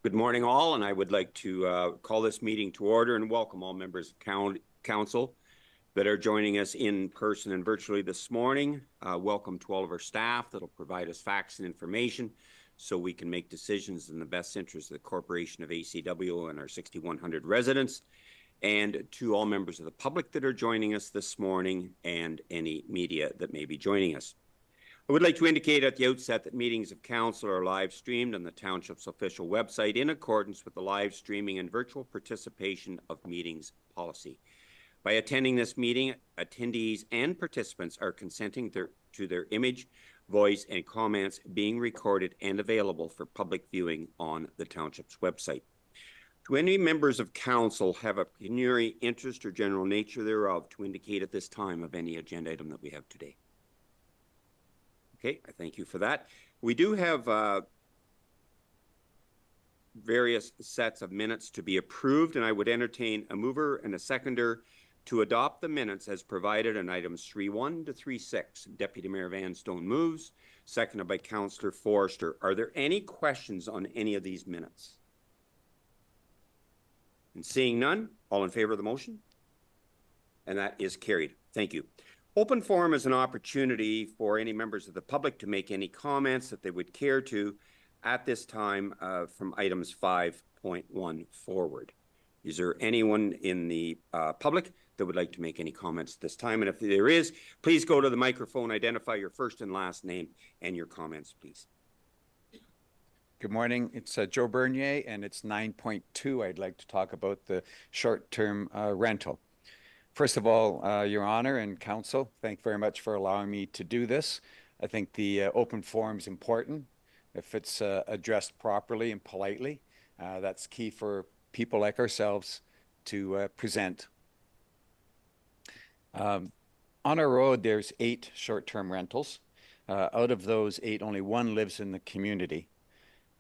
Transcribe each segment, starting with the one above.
Good morning, all, and I would like to call this meeting to order and welcome all members of council that are joining us in person and virtually this morning. Welcome to all of our staff that will provide us facts and information so we can make decisions in the best interest of the Corporation of ACW and our 6,100 residents, and to all members of the public that are joining us this morning and any media that may be joining us. I would like to indicate at the outset that meetings of council are live streamed on the Township's official website in accordance with the live streaming and virtual participation of meetings policy. By attending this meeting, attendees and participants are consenting to their image, voice, and comments being recorded and available for public viewing on the Township's website. Do any members of council have a pecuniary interest or general nature thereof to indicate at this time of any agenda item that we have today? Okay, I thank you for that. We do have various sets of minutes to be approved, and I would entertain a mover and a seconder to adopt the minutes as provided on items 3.1 to 3.6. Deputy Mayor Vanstone moves, seconded by Councillor Forrester. Are there any questions on any of these minutes? And seeing none, all in favor of the motion? And that is carried. Thank you. Open forum is an opportunity for any members of the public to make any comments that they would care to at this time from items 5.1 forward. Is there anyone in the public that would like to make any comments at this time? And if there is, please go to the microphone, identify your first and last name and your comments, please. Good morning. It's Joe Bernier, and it's 9.2. I'd like to talk about the short-term rental. First of all, Your Honor and Council, thank you very much for allowing me to do this. I think the open forum is important. If it's addressed properly and politely, that's key for people like ourselves to present. On our road, there's 8 short-term rentals. Out of those 8, only 1 lives in the community.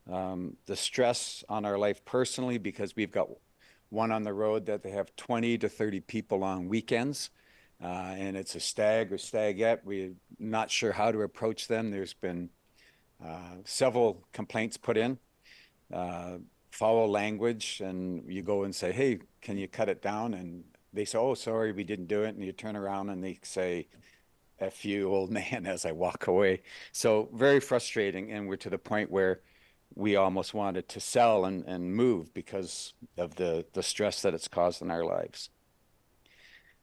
The stress on our life personally, because we've got one on the road that they have 20 to 30 people on weekends, and it's a stag or stagette. We're not sure how to approach them. There's been several complaints put in, foul language, and you go and say, hey, can you cut it down? And they say, oh, sorry, we didn't do it. And you turn around and they say, F you, old man, as I walk away. So very frustrating, and we're to the point where we almost wanted to sell and move because of the stress that it's caused in our lives.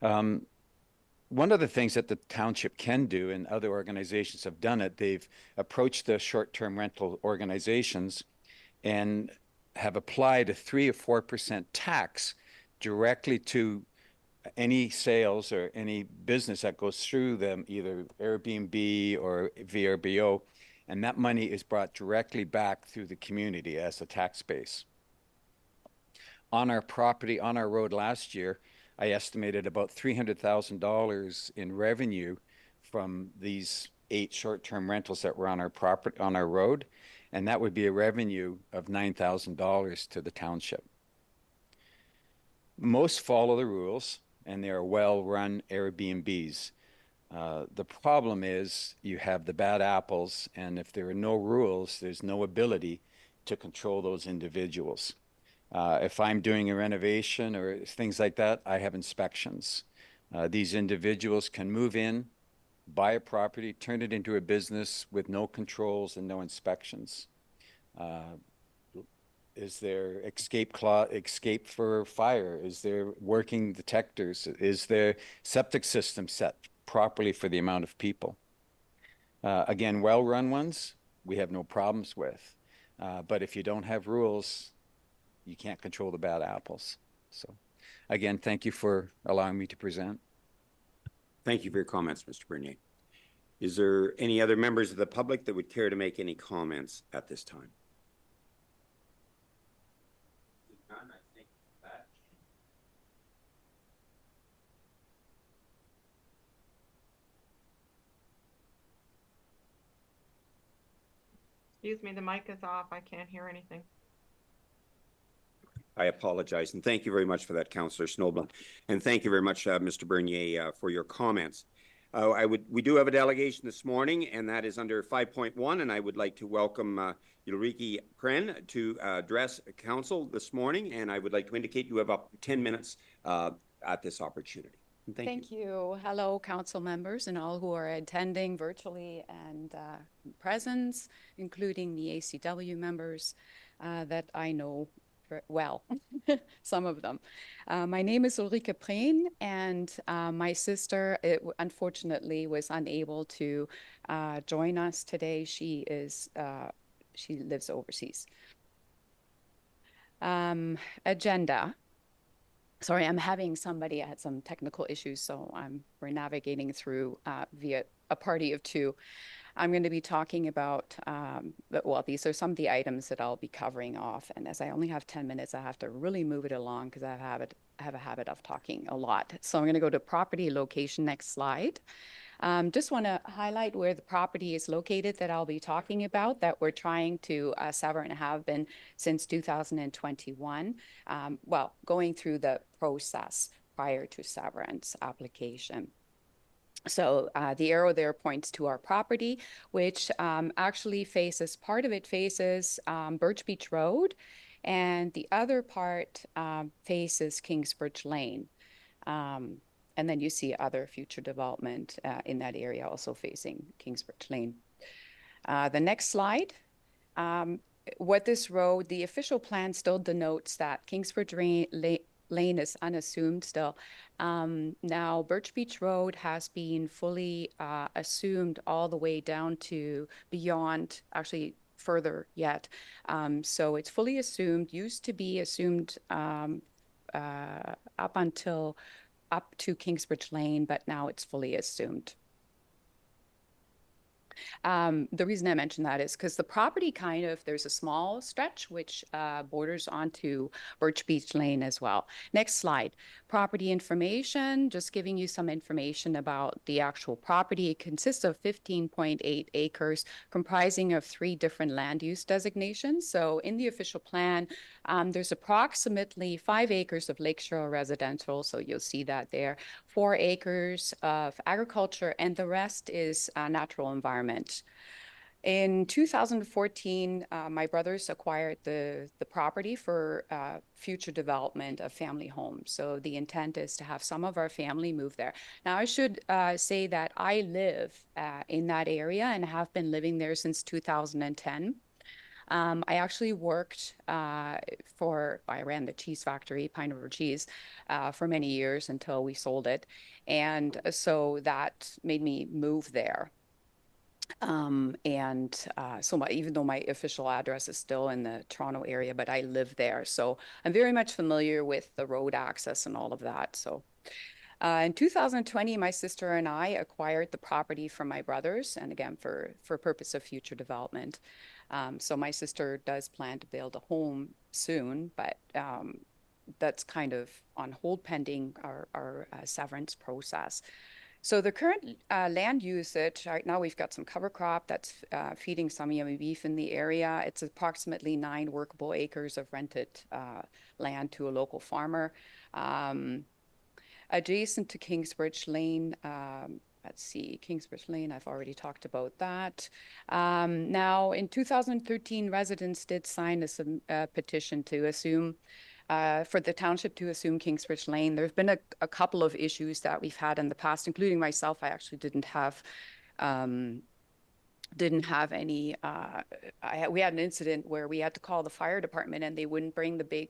One of the things that the township can do, and other organizations have done it, they've approached the short-term rental organizations and have applied a 3 or 4% tax directly to any sales or any business that goes through them, either Airbnb or VRBO, and that money is brought directly back through the community as a tax base. On our property, on our road last year, I estimated about $300,000 in revenue from these 8 short-term rentals that were on our property, on our road, and that would be a revenue of $9,000 to the township. Most follow the rules, and they are well-run Airbnbs. The problem is you have the bad apples, and if there are no rules, there's no ability to control those individuals. If I'm doing a renovation or things like that, I have inspections. These individuals can move in, buy a property, turn it into a business with no controls and no inspections. Is there escape for fire? Is there working detectors? Is there septic system set properly for the amount of people? Again, well-run ones, we have no problems with. But if you don't have rules, you can't control the bad apples. So again, thank you for allowing me to present. Thank you for your comments, Mr. Bernier. Is there any other members of the public that would care to make any comments at this time? None, I think that. Excuse me, the mic is off. I can't hear anything. I apologize, and thank you very much for that, Councillor Snowblin. And thank you very much, Mr. Bernier, for your comments. We do have a delegation this morning, and that is under 5.1, and I would like to welcome Ulrike Kren to address council this morning, and I would like to indicate you have up to 10 minutes at this opportunity. Thank you. Hello, council members and all who are attending virtually and presence, including the ACW members that I know well, some of them. My name is Ulrike Prehn, and my sister, unfortunately, was unable to join us today. She lives overseas. Agenda. Sorry, I'm having somebody. I had some technical issues, so we're navigating through via a party of two. I'm going to be talking about, well, these are some of the items that I'll be covering off. And as I only have 10 minutes, I have to really move it along because I have a habit of talking a lot. So I'm going to go to property location. Next slide. Just want to highlight where the property is located that I'll be talking about, that we're trying to sever and have been since 2021. Well, going through the process prior to severance application. So the arrow there points to our property, which actually faces, part of it faces Birch Beach Road, and the other part faces Kingsbridge Lane. And then you see other future development in that area also facing Kingsbridge Lane. The next slide. What this road, the official plan still denotes that Kingsbridge Lane is unassumed still. Now, Birch Beach Road has been fully assumed all the way down to beyond, actually further yet. So it's fully assumed, used to be assumed up to Kingsbridge Lane, but now it's fully assumed. The reason I mention that is because the property there's a small stretch which borders onto Birch Beach Lane as well. Next slide. Property information, just giving you some information about the actual property. It consists of 15.8 acres comprising of 3 different land use designations. So in the official plan, there's approximately 5 acres of lakeshore residential. So you'll see that there. 4 acres of agriculture, and the rest is natural environment. In 2014, my brothers acquired the property for future development of family homes. So the intent is to have some of our family move there. Now, I should say that I live in that area and have been living there since 2010. I actually worked I ran the cheese factory, Pine River Cheese, for many years until we sold it. And so that made me move there. So even though my official address is still in the Toronto area, but I live there. So I'm very much familiar with the road access and all of that. So in 2020, my sister and I acquired the property from my brothers, and again, for purpose of future development. So my sister does plan to build a home soon, but that's kind of on hold pending our severance process. So the current land usage, right now we've got some cover crop that's feeding some yummy beef in the area. It's approximately 9 workable acres of rented land to a local farmer. Adjacent to Kingsbridge Lane, let's see, Kingsbridge Lane, I've already talked about that. Now, in 2013, residents did sign a petition to assume, for the township to assume Kingsbridge Lane. There's been a couple of issues that we've had in the past, including myself. I actually didn't have any, we had an incident where we had to call the fire department and they wouldn't bring the big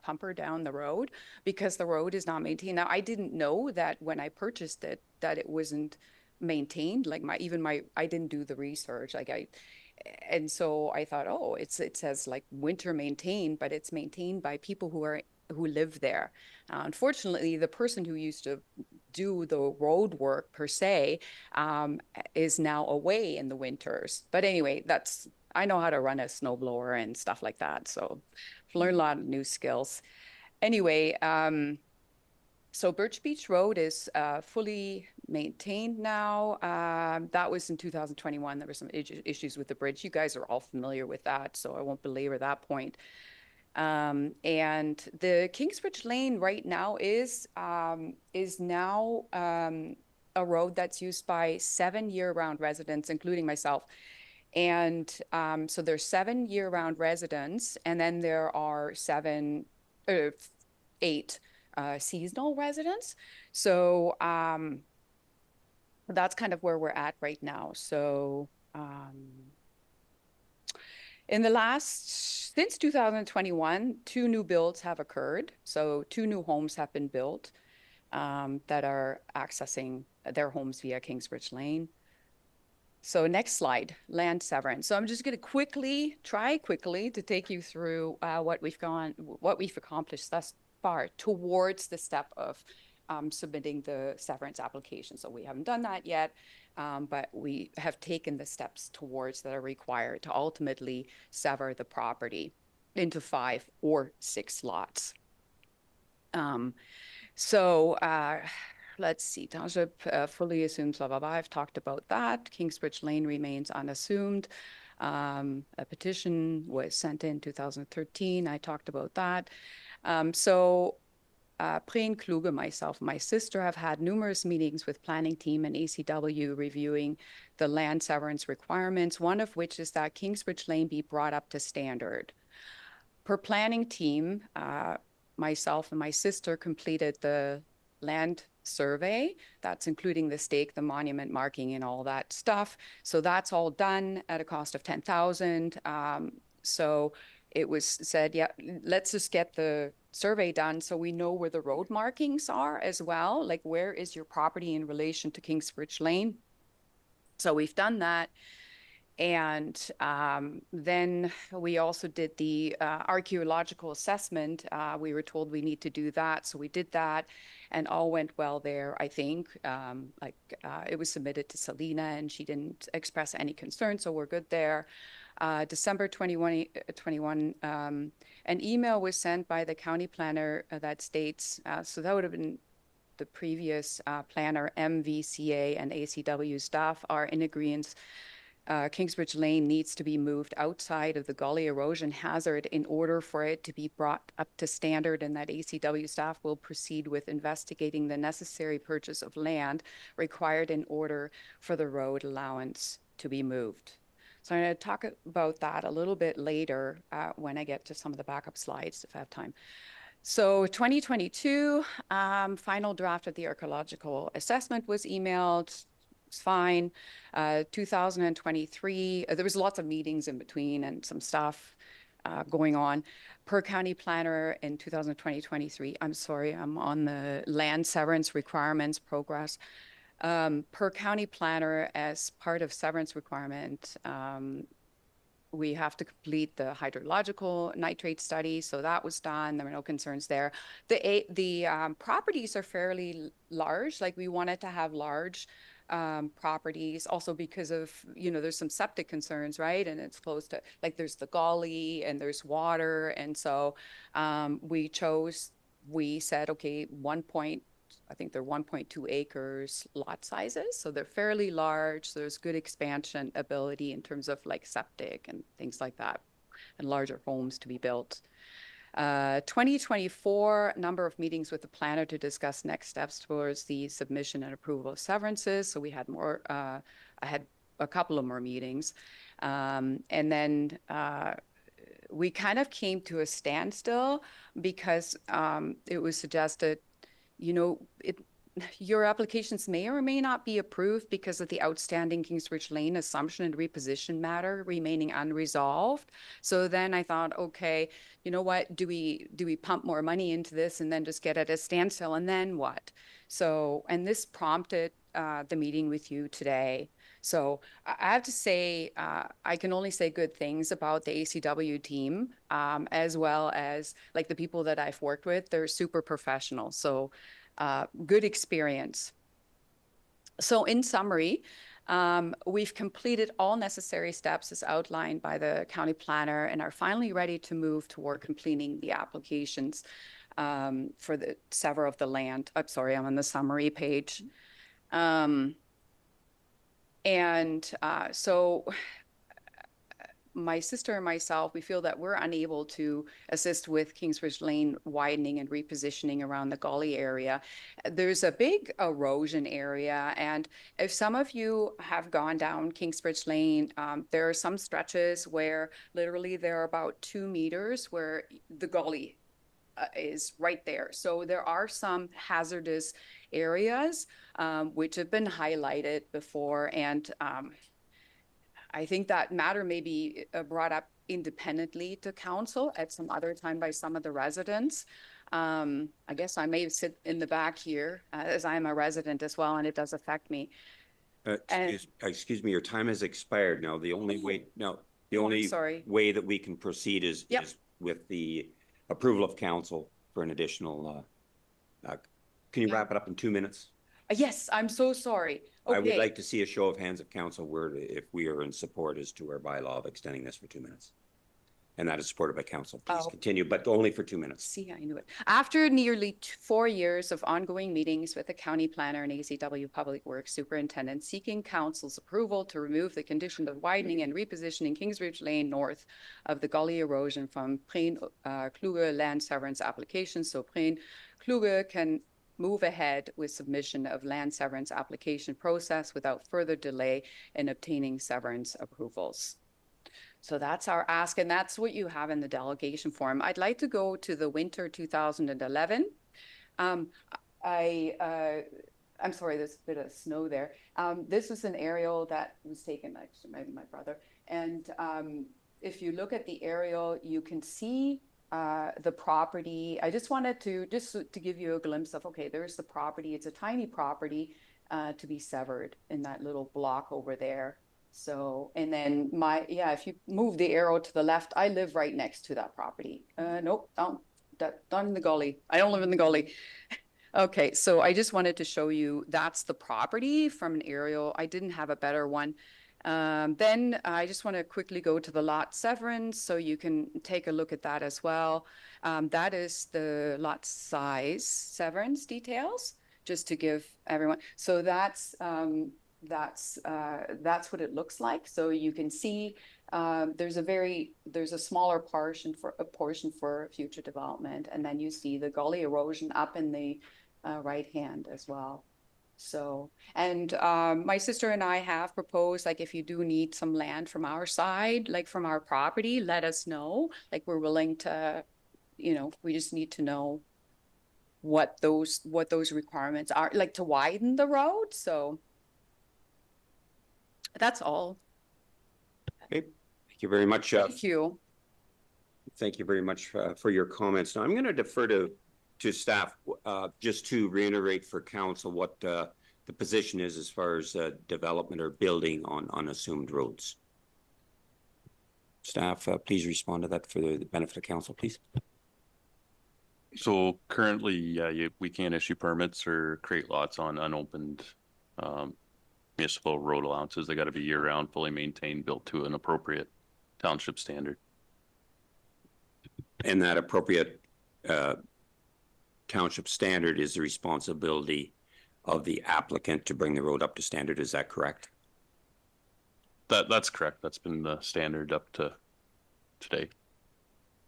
pumper down the road because the road is not maintained. Now, I didn't know that when I purchased it, that it wasn't maintained. Like I didn't do the research. And so I thought, oh, it says like winter maintained, but it's maintained by people who live there. Unfortunately, the person who used to do the road work per se is now away in the winters. But anyway, I know how to run a snowblower and stuff like that. So I've learned a lot of new skills. Anyway, so Birch Beach Road is fully maintained now. That was in 2021. There were some issues with the bridge. You guys are all familiar with that, so I won't belabor that point. And the Kingsbridge Lane right now is now a road that's used by 7 year-round residents, including myself. And so there's 7 year-round residents, and then there are 8 seasonal residents. So that's kind of where we're at right now. So since 2021, 2 new builds have occurred. So 2 new homes have been built that are accessing their homes via Kingsbridge Lane. So next slide, land severance. So I'm just going to try quickly to take you through what we've accomplished thus far towards the step of submitting the severance application. So we haven't done that yet, but we have taken the steps towards that are required to ultimately sever the property into 5 or 6 lots. Let's see, township fully assumes blah, blah, blah. I've talked about that. Kingsbridge Lane remains unassumed. A petition was sent in 2013. I talked about that. Preen Kluge, myself, my sister have had numerous meetings with planning team and ACW reviewing the land severance requirements, one of which is that Kingsbridge Lane be brought up to standard. Per planning team, myself and my sister completed the land survey. That's including the stake, the monument marking, and all that stuff. So that's all done at a cost of $10,000. So it was said, yeah, let's just get the survey done so we know where the road markings are as well. Like, where is your property in relation to Kingsbridge Lane? So we've done that. And then we also did the archaeological assessment. We were told we need to do that. So we did that and all went well there, I think. It was submitted to Selena and she didn't express any concern. So we're good there. December 21, an email was sent by the county planner that states, so that would have been the previous planner, MVCA and ACW staff are in agreement. Kingsbridge Lane needs to be moved outside of the gully erosion hazard in order for it to be brought up to standard, and that ACW staff will proceed with investigating the necessary purchase of land required in order for the road allowance to be moved. So I'm going to talk about that a little bit later when I get to some of the backup slides, if I have time. So 2022, final draft of the archaeological assessment was emailed. It's fine. 2023, there was lots of meetings in between and some stuff going on. Per county planner in 2023, I'm sorry, I'm on the land severance requirements progress. Per county planner, as part of severance requirement, we have to complete the hydrological nitrate study. So that was done. There were no concerns there. The properties are fairly large. Like, we wanted to have large properties also because of, there's some septic concerns, right? And it's close to, like, there's the gully and there's water. And so we said, okay, I think they're 1.2 acres lot sizes. So they're fairly large. So there's good expansion ability in terms of like septic and things like that, and larger homes to be built. 2024, number of meetings with the planner to discuss next steps towards the submission and approval of severances. So we had more, I had a couple of more meetings. And then we kind of came to a standstill because it was suggested, your applications may or may not be approved because of the outstanding Kingsbridge Lane assumption and reposition matter remaining unresolved. So then I thought, okay, you know what, do we pump more money into this and then just get at a standstill, and then what? So, and this prompted the meeting with you today. So I have to say, I can only say good things about the ACW team, as well as like the people that I've worked with. They're super professional. So good experience. So in summary, we've completed all necessary steps as outlined by the county planner and are finally ready to move toward completing the applications for the sever of the land. I'm sorry, I'm on the summary page. So my sister and myself, we feel that we're unable to assist with Kingsbridge Lane widening and repositioning around the gully area. There's a big erosion area, and if some of you have gone down Kingsbridge Lane, there are some stretches where literally there are about 2 meters where the gully is right there. So there are some hazardous areas which have been highlighted before, and I think that matter may be brought up independently to council at some other time by some of the residents. I guess I may sit in the back here as I'm a resident as well, and it does affect me. Excuse me, your time has expired now. The only way, no, the only way that we can proceed is with the approval of council for an additional, can you wrap it up in 2 minutes? Yes, I'm so sorry. Okay. I would like to see a show of hands of council where if we are in support as to our bylaw of extending this for 2 minutes. And that is supported by council. Please continue, but only for 2 minutes. See, I knew it. After nearly 4 years of ongoing meetings with the county planner and ACW Public Works Superintendent seeking council's approval to remove the condition of widening and repositioning Kingsbridge Lane north of the gully erosion from Preen Kluge land severance application, so Preen Kluge can move ahead with submission of land severance application process without further delay in obtaining severance approvals. So that's our ask, and that's what you have in the delegation form. I'd like to go to the winter 2011. I'm sorry, there's a bit of snow there. This is an aerial that was taken actually by my brother. And if you look at the aerial, you can see the property. I just wanted to give you a glimpse of, okay, there's the property. It's a tiny property to be severed in that little block over there. So, and then if you move the arrow to the left, I live right next to that property. Nope, down in the gully. I don't live in the gully. Okay, so I just wanted to show you that's the property from an aerial. I didn't have a better one. Then I just want to quickly go to the lot severance so you can take a look at that as well. That is the lot size severance details, just to give everyone. So that's what it looks like. So you can see there's a smaller portion for future development, and then you see the gully erosion up in the right hand as well. So, and my sister and I have proposed, like, if you do need some land from our side, like from our property, let us know. Like, we're willing to, we just need to know what those requirements are, like to widen the road. So that's all. Okay, thank you very much. Thank you. Thank you very much for your comments. Now I'm going to defer to staff just to reiterate for council what the position is as far as development or building on unassumed roads. Staff, please respond to that for the benefit of council, please. So currently, we can't issue permits or create lots on unopened municipal road allowances. They got to be year-round, fully maintained, built to an appropriate township standard. And that appropriate township standard is the responsibility of the applicant to bring the road up to standard. Is that correct? That's correct. That's been the standard up to today.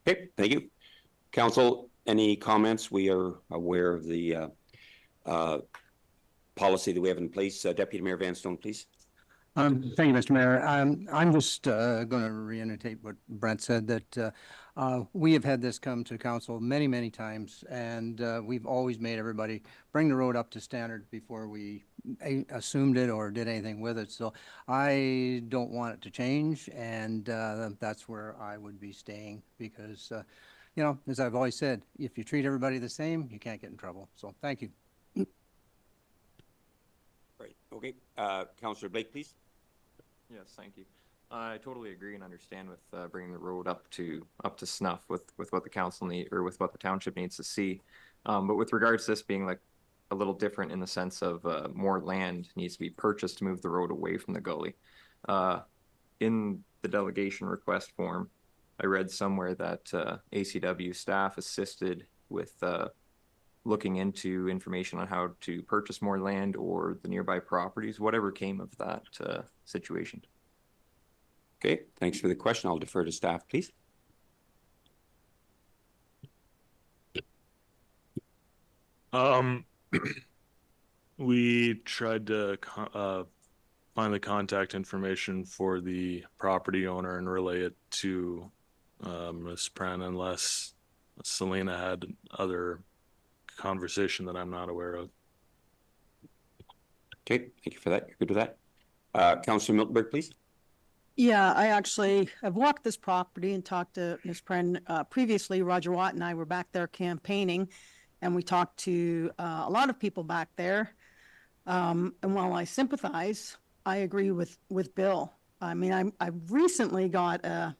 Okay, thank you. Council, any comments? We are aware of the policy that we have in place. Deputy Mayor Vanstone, please. Thank you, Mr. Mayor. I'm just going to reiterate what Brent said, that we have had this come to council many, many times, and we've always made everybody bring the road up to standard before we assumed it or did anything with it. So I don't want it to change, and that's where I would be staying because, as I've always said, if you treat everybody the same, you can't get in trouble. So thank you. Right. Okay. Councillor Blake, please. Yes, thank you. I totally agree and understand with bringing the road up to snuff with what the council need or with what the township needs to see. But with regards to this being like a little different in the sense of more land needs to be purchased to move the road away from the gully. In the delegation request form, I read somewhere that ACW staff assisted with looking into information on how to purchase more land or the nearby properties, whatever came of that situation. Okay, thanks for the question. I'll defer to staff, please. We tried to find the contact information for the property owner and relay it to Ms. Pren, unless Selena had other conversation that I'm not aware of. Okay, thank you for that. You're good with that. Councillor Miltenberg, please. Yeah, I actually have walked this property and talked to Ms. Pren previously. Roger Watt and I were back there campaigning, and we talked to a lot of people back there. And while I sympathize, I agree with Bill. I mean, I recently got a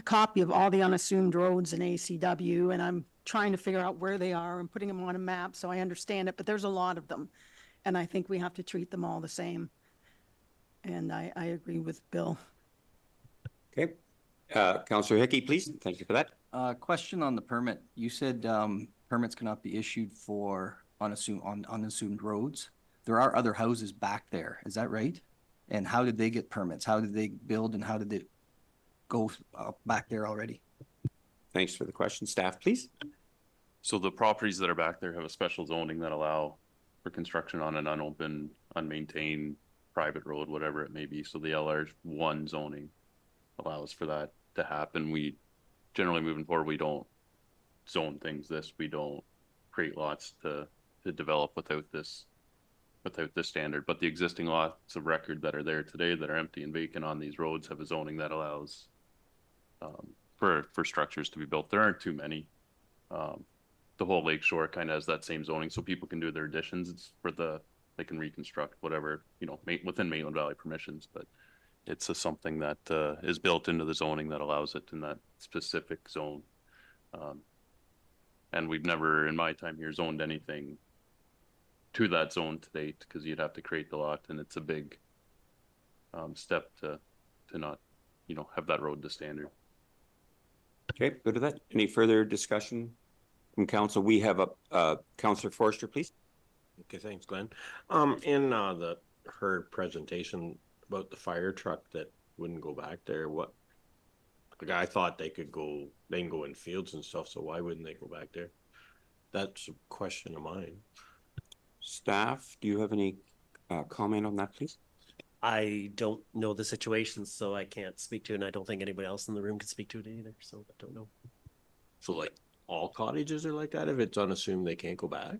copy of all the unassumed roads in ACW, and I'm trying to figure out where they are and putting them on a map so I understand it, but there's a lot of them. And I think we have to treat them all the same. And I agree with Bill. Okay. Councillor Hickey, please. Thank you for that. Question on the permit. You said permits cannot be issued for unassumed roads. There are other houses back there. Is that right? And how did they get permits? How did they build and how did they go back there already? Thanks for the question. Staff, please. So the properties that are back there have a special zoning that allow for construction on an unopened, unmaintained private road, whatever it may be. So the LR1 zoning allows for that to happen. We generally, moving forward, we don't zone things we don't create lots to develop without this standard. But the existing lots of record that are there today that are empty and vacant on these roads have a zoning that allows for structures to be built. There aren't too many. The whole lakeshore kind of has that same zoning, so people can do their additions. It's for they can reconstruct whatever, within Maitland Valley permissions, but it's something that is built into the zoning that allows it in that specific zone. And we've never, in my time here, zoned anything to that zone to date, because you'd have to create the lot, and it's a big step to not, have that road to standard. Okay, good with that. Any further discussion from council? We have a Councillor Forster, please. Okay, thanks, Glenn. In her presentation about the fire truck that wouldn't go back there, I thought they can go in fields and stuff, so why wouldn't they go back there? That's a question of mine. Staff, do you have any comment on that, please? I don't know the situation, so I can't speak to it, and I don't think anybody else in the room can speak to it either, so I don't know. So like all cottages are like that if it's unassumed they can't go back?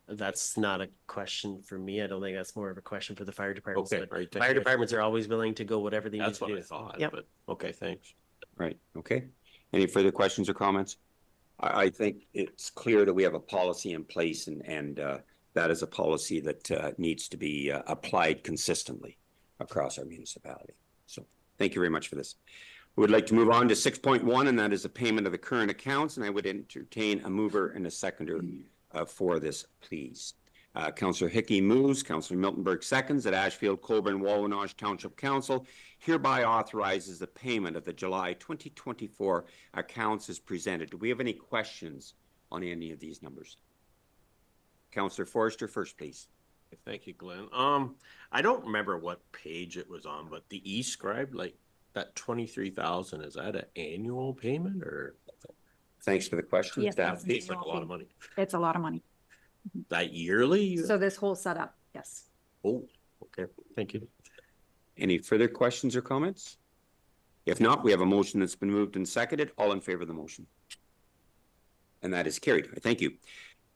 That's not a question for me. I don't think that's more of a question for the fire departments. Okay, right. Fire departments are always willing to go whatever they need to do. That's what I thought. Yep. But okay, thanks. Right. Okay. Any further questions or comments? I think it's clear that we have a policy in place, and that is a policy that needs to be applied consistently across our municipality. So thank you very much for this. We would like to move on to 6.1, and that is a payment of the current accounts, and I would entertain a mover and a seconder for this, please. Councillor Hickey moves, Councillor Miltenberg seconds, that Ashfield-Colborne-Wawanosh Township Council hereby authorizes the payment of the July 2024 accounts as presented. Do we have any questions on any of these numbers? Councillor Forster first, please. Thank you, Glenn. I don't remember what page it was on, but the e-scribe, like that 23,000, is that an annual payment or? Thanks for the question. Yes, Staff, It's like a lot of money. It's a lot of money. That yearly? So this whole setup, yes. Oh, okay. Thank you. any further questions or comments? If not, we have a motion that's been moved and seconded. All in favor of the motion? And that is carried. Thank you.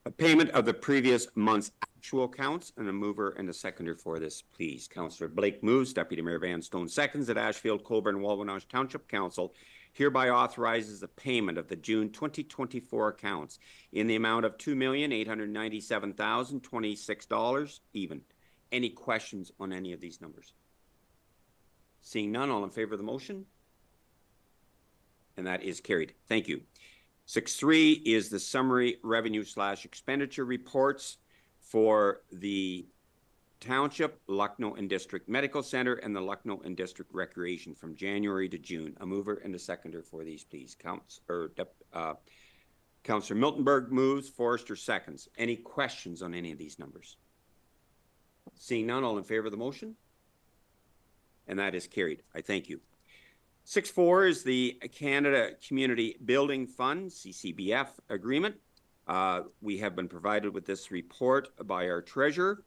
A payment of the previous month's actual counts, and a mover and a seconder for this, please. Councillor Blake moves, Deputy Mayor Van Stone seconds, that Ashfield-Colborne-Wawanosh Township Council hereby authorizes the payment of the June 2024 accounts in the amount of $2,897,026 even. Any questions on any of these numbers? Seeing none, all in favor of the motion? And that is carried. Thank you. 6.3 is the summary revenue/expenditure reports for the Township, Lucknow and District Medical Center, and the Lucknow and District Recreation from January to June. A mover and a seconder for these, please. Councillor Miltenberg moves, Forrester seconds. Any questions on any of these numbers? Seeing none, all in favor of the motion? and that is carried. I thank you. 6.4 is the Canada Community Building Fund, CCBF agreement. We have been provided with this report by our treasurer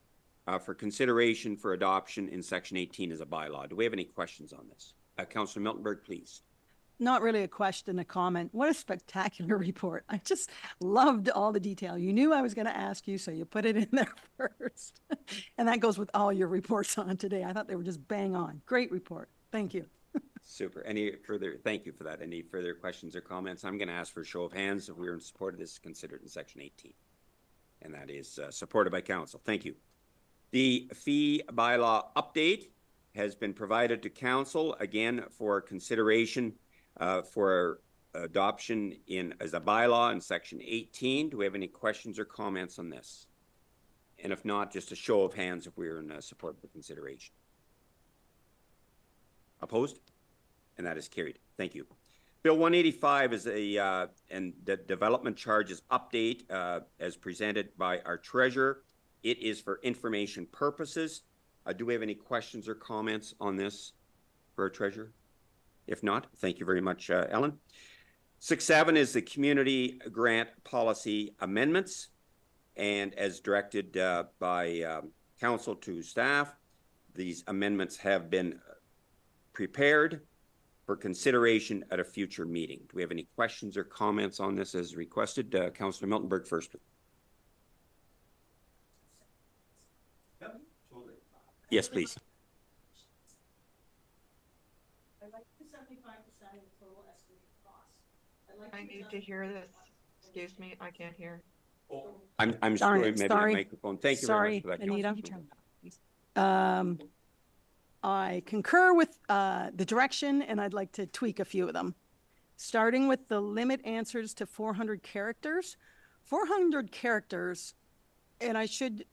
for consideration for adoption in Section 18 as a bylaw. Do we have any questions on this? Councillor Miltenberg, please. Not really a question, a comment. What a spectacular report. I just loved all the detail. You knew I was going to ask you, so you put it in there first. And that goes with all your reports on today. I thought they were just bang on. Great report. Thank you. Super. Any further, thank you for that. Any further questions or comments? I'm going to ask for a show of hands if we're in support of this considered in Section 18. And that is supported by council. Thank you. The fee bylaw update has been provided to council again for consideration for adoption as a bylaw in Section 18. Do we have any questions or comments on this? And if not, just a show of hands if we're in support of the consideration. Opposed? And that is carried. Thank you. Bill 185 is and the development charges update as presented by our treasurer. It is for information purposes. Do we have any questions or comments on this for our treasurer? If not, thank you very much, Ellen. 6.7 is the community grant policy amendments. And as directed by council to staff, these amendments have been prepared for consideration at a future meeting. Do we have any questions or comments on this as requested? Councillor Miltenberg first. Yes, please. I need to hear this. Excuse me, I can't hear. I'm sorry, maybe the microphone. Thank you very much for that. Anita. I concur with the direction, and I'd like to tweak a few of them. Starting with the limit answers to 400 characters. 400 characters, and I should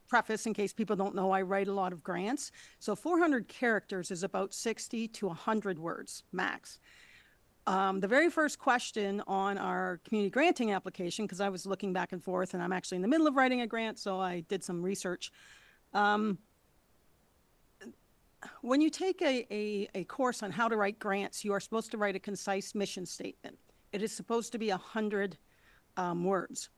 preface in case people don't know, I write a lot of grants. So 400 characters is about 60 to 100 words max. The very first question on our community granting application, because I was looking back and forth, and I'm actually in the middle of writing a grant, so I did some research. When you take a course on how to write grants, you are supposed to write a concise mission statement. It is supposed to be 100 words.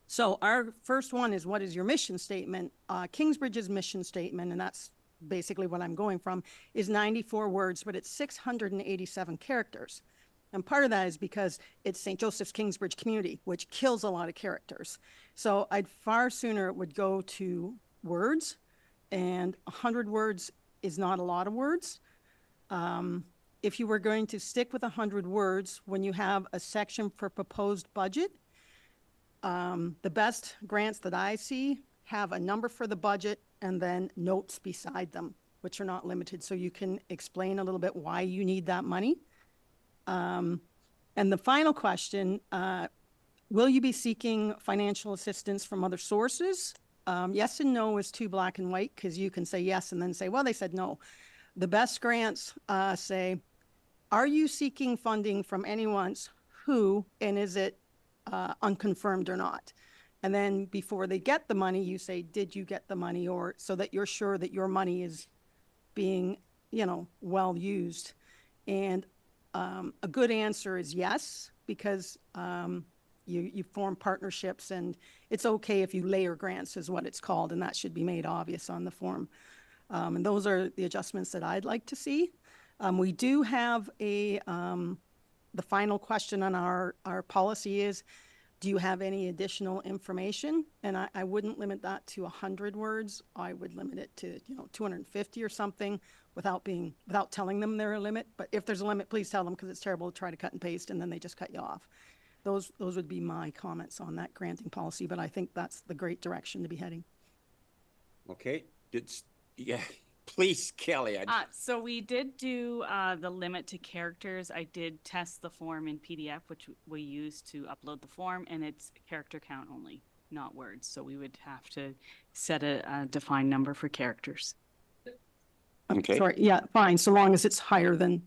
So our first one is, what is your mission statement? Kingsbridge's mission statement, and that's basically what I'm going from, is 94 words, but it's 687 characters. And part of that is because it's St. Joseph's Kingsbridge community, which kills a lot of characters. So I'd far sooner it would go to words, and 100 words is not a lot of words. If you were going to stick with 100 words, when you have a section for proposed budget, the best grants that I see have a number for the budget and then notes beside them, which are not limited. So you can explain a little bit why you need that money. And the final question, will you be seeking financial assistance from other sources? Yes and no is too black and white, because you can say yes and then say, well, they said no. The best grants say, are you seeking funding from anyone's who, and is it unconfirmed or not? And then before they get the money, you say, did you get the money? Or so that you're sure that your money is being, well used. And a good answer is yes, because you form partnerships, and it's okay if you layer grants is what it's called, and that should be made obvious on the form. And those are the adjustments that I'd like to see. We do have the final question on our policy is, do you have any additional information? And I wouldn't limit that to 100 words. I would limit it to 250 or something without telling them there a limit. But if there's a limit, please tell them, because it's terrible to try to cut and paste and then they just cut you off. Those would be my comments on that granting policy, but I think that's the great direction to be heading. Okay. Please, Kelly. So we did do the limit to characters. I did test the form in PDF, which we use to upload the form, and it's character count only, not words. So we would have to set a defined number for characters. Okay. Sorry. Yeah, fine. So long as it's higher than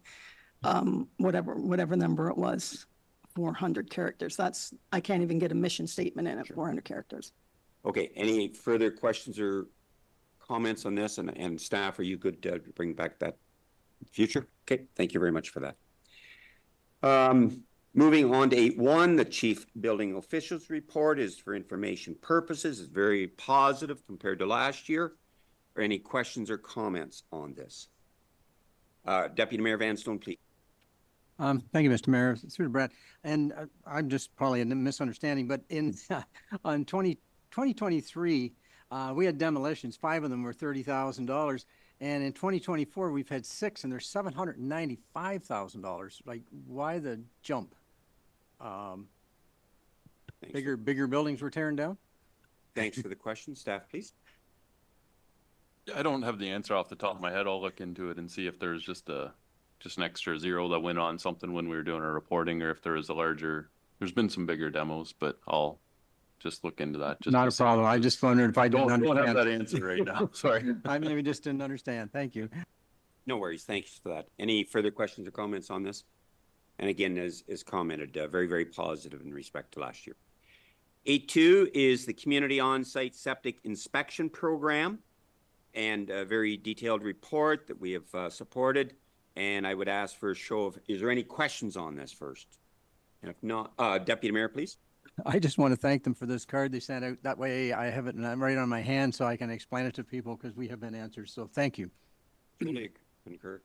whatever number it was, 400 characters. I can't even get a mission statement in at 400 characters. Okay. Any further questions or comments on this? And staff, are you good to bring back that future? Okay, thank you very much for that. Moving on to 8.1, the chief building officials report is for information purposes. It's very positive compared to last year. Are any questions or comments on this? Deputy Mayor Vanstone, please. Thank you, Mr. Mayor. Through to Brett. And I'm just probably a misunderstanding, but in on 2023, we had demolitions. 5 of them were $30,000. And in 2024, we've had 6 and they're $795,000. Like, why the jump? Bigger buildings were tearing down? Thanks for the question. Staff, please. I don't have the answer off the top of my head. I'll look into it and see if there's just an extra zero that went on something when we were doing our reporting, or if there is there's been some bigger demos, but I'll just look into that. Not a problem. I just wondered if I didn't understand. Don't have that answer right now. Sorry. I maybe just didn't understand. Thank you. No worries. Thanks for that. Any further questions or comments on this? And again, as commented, very, very positive in respect to last year. 8.2 is the Community On-Site Septic Inspection Program, and a very detailed report that we have supported. And I would ask for a show of, is there any questions on this first? And if not, Deputy Mayor, please. I just want to thank them for this card they sent out. That way I have it right on my hand so I can explain it to people, because we have been answered. So thank you. Fully concur.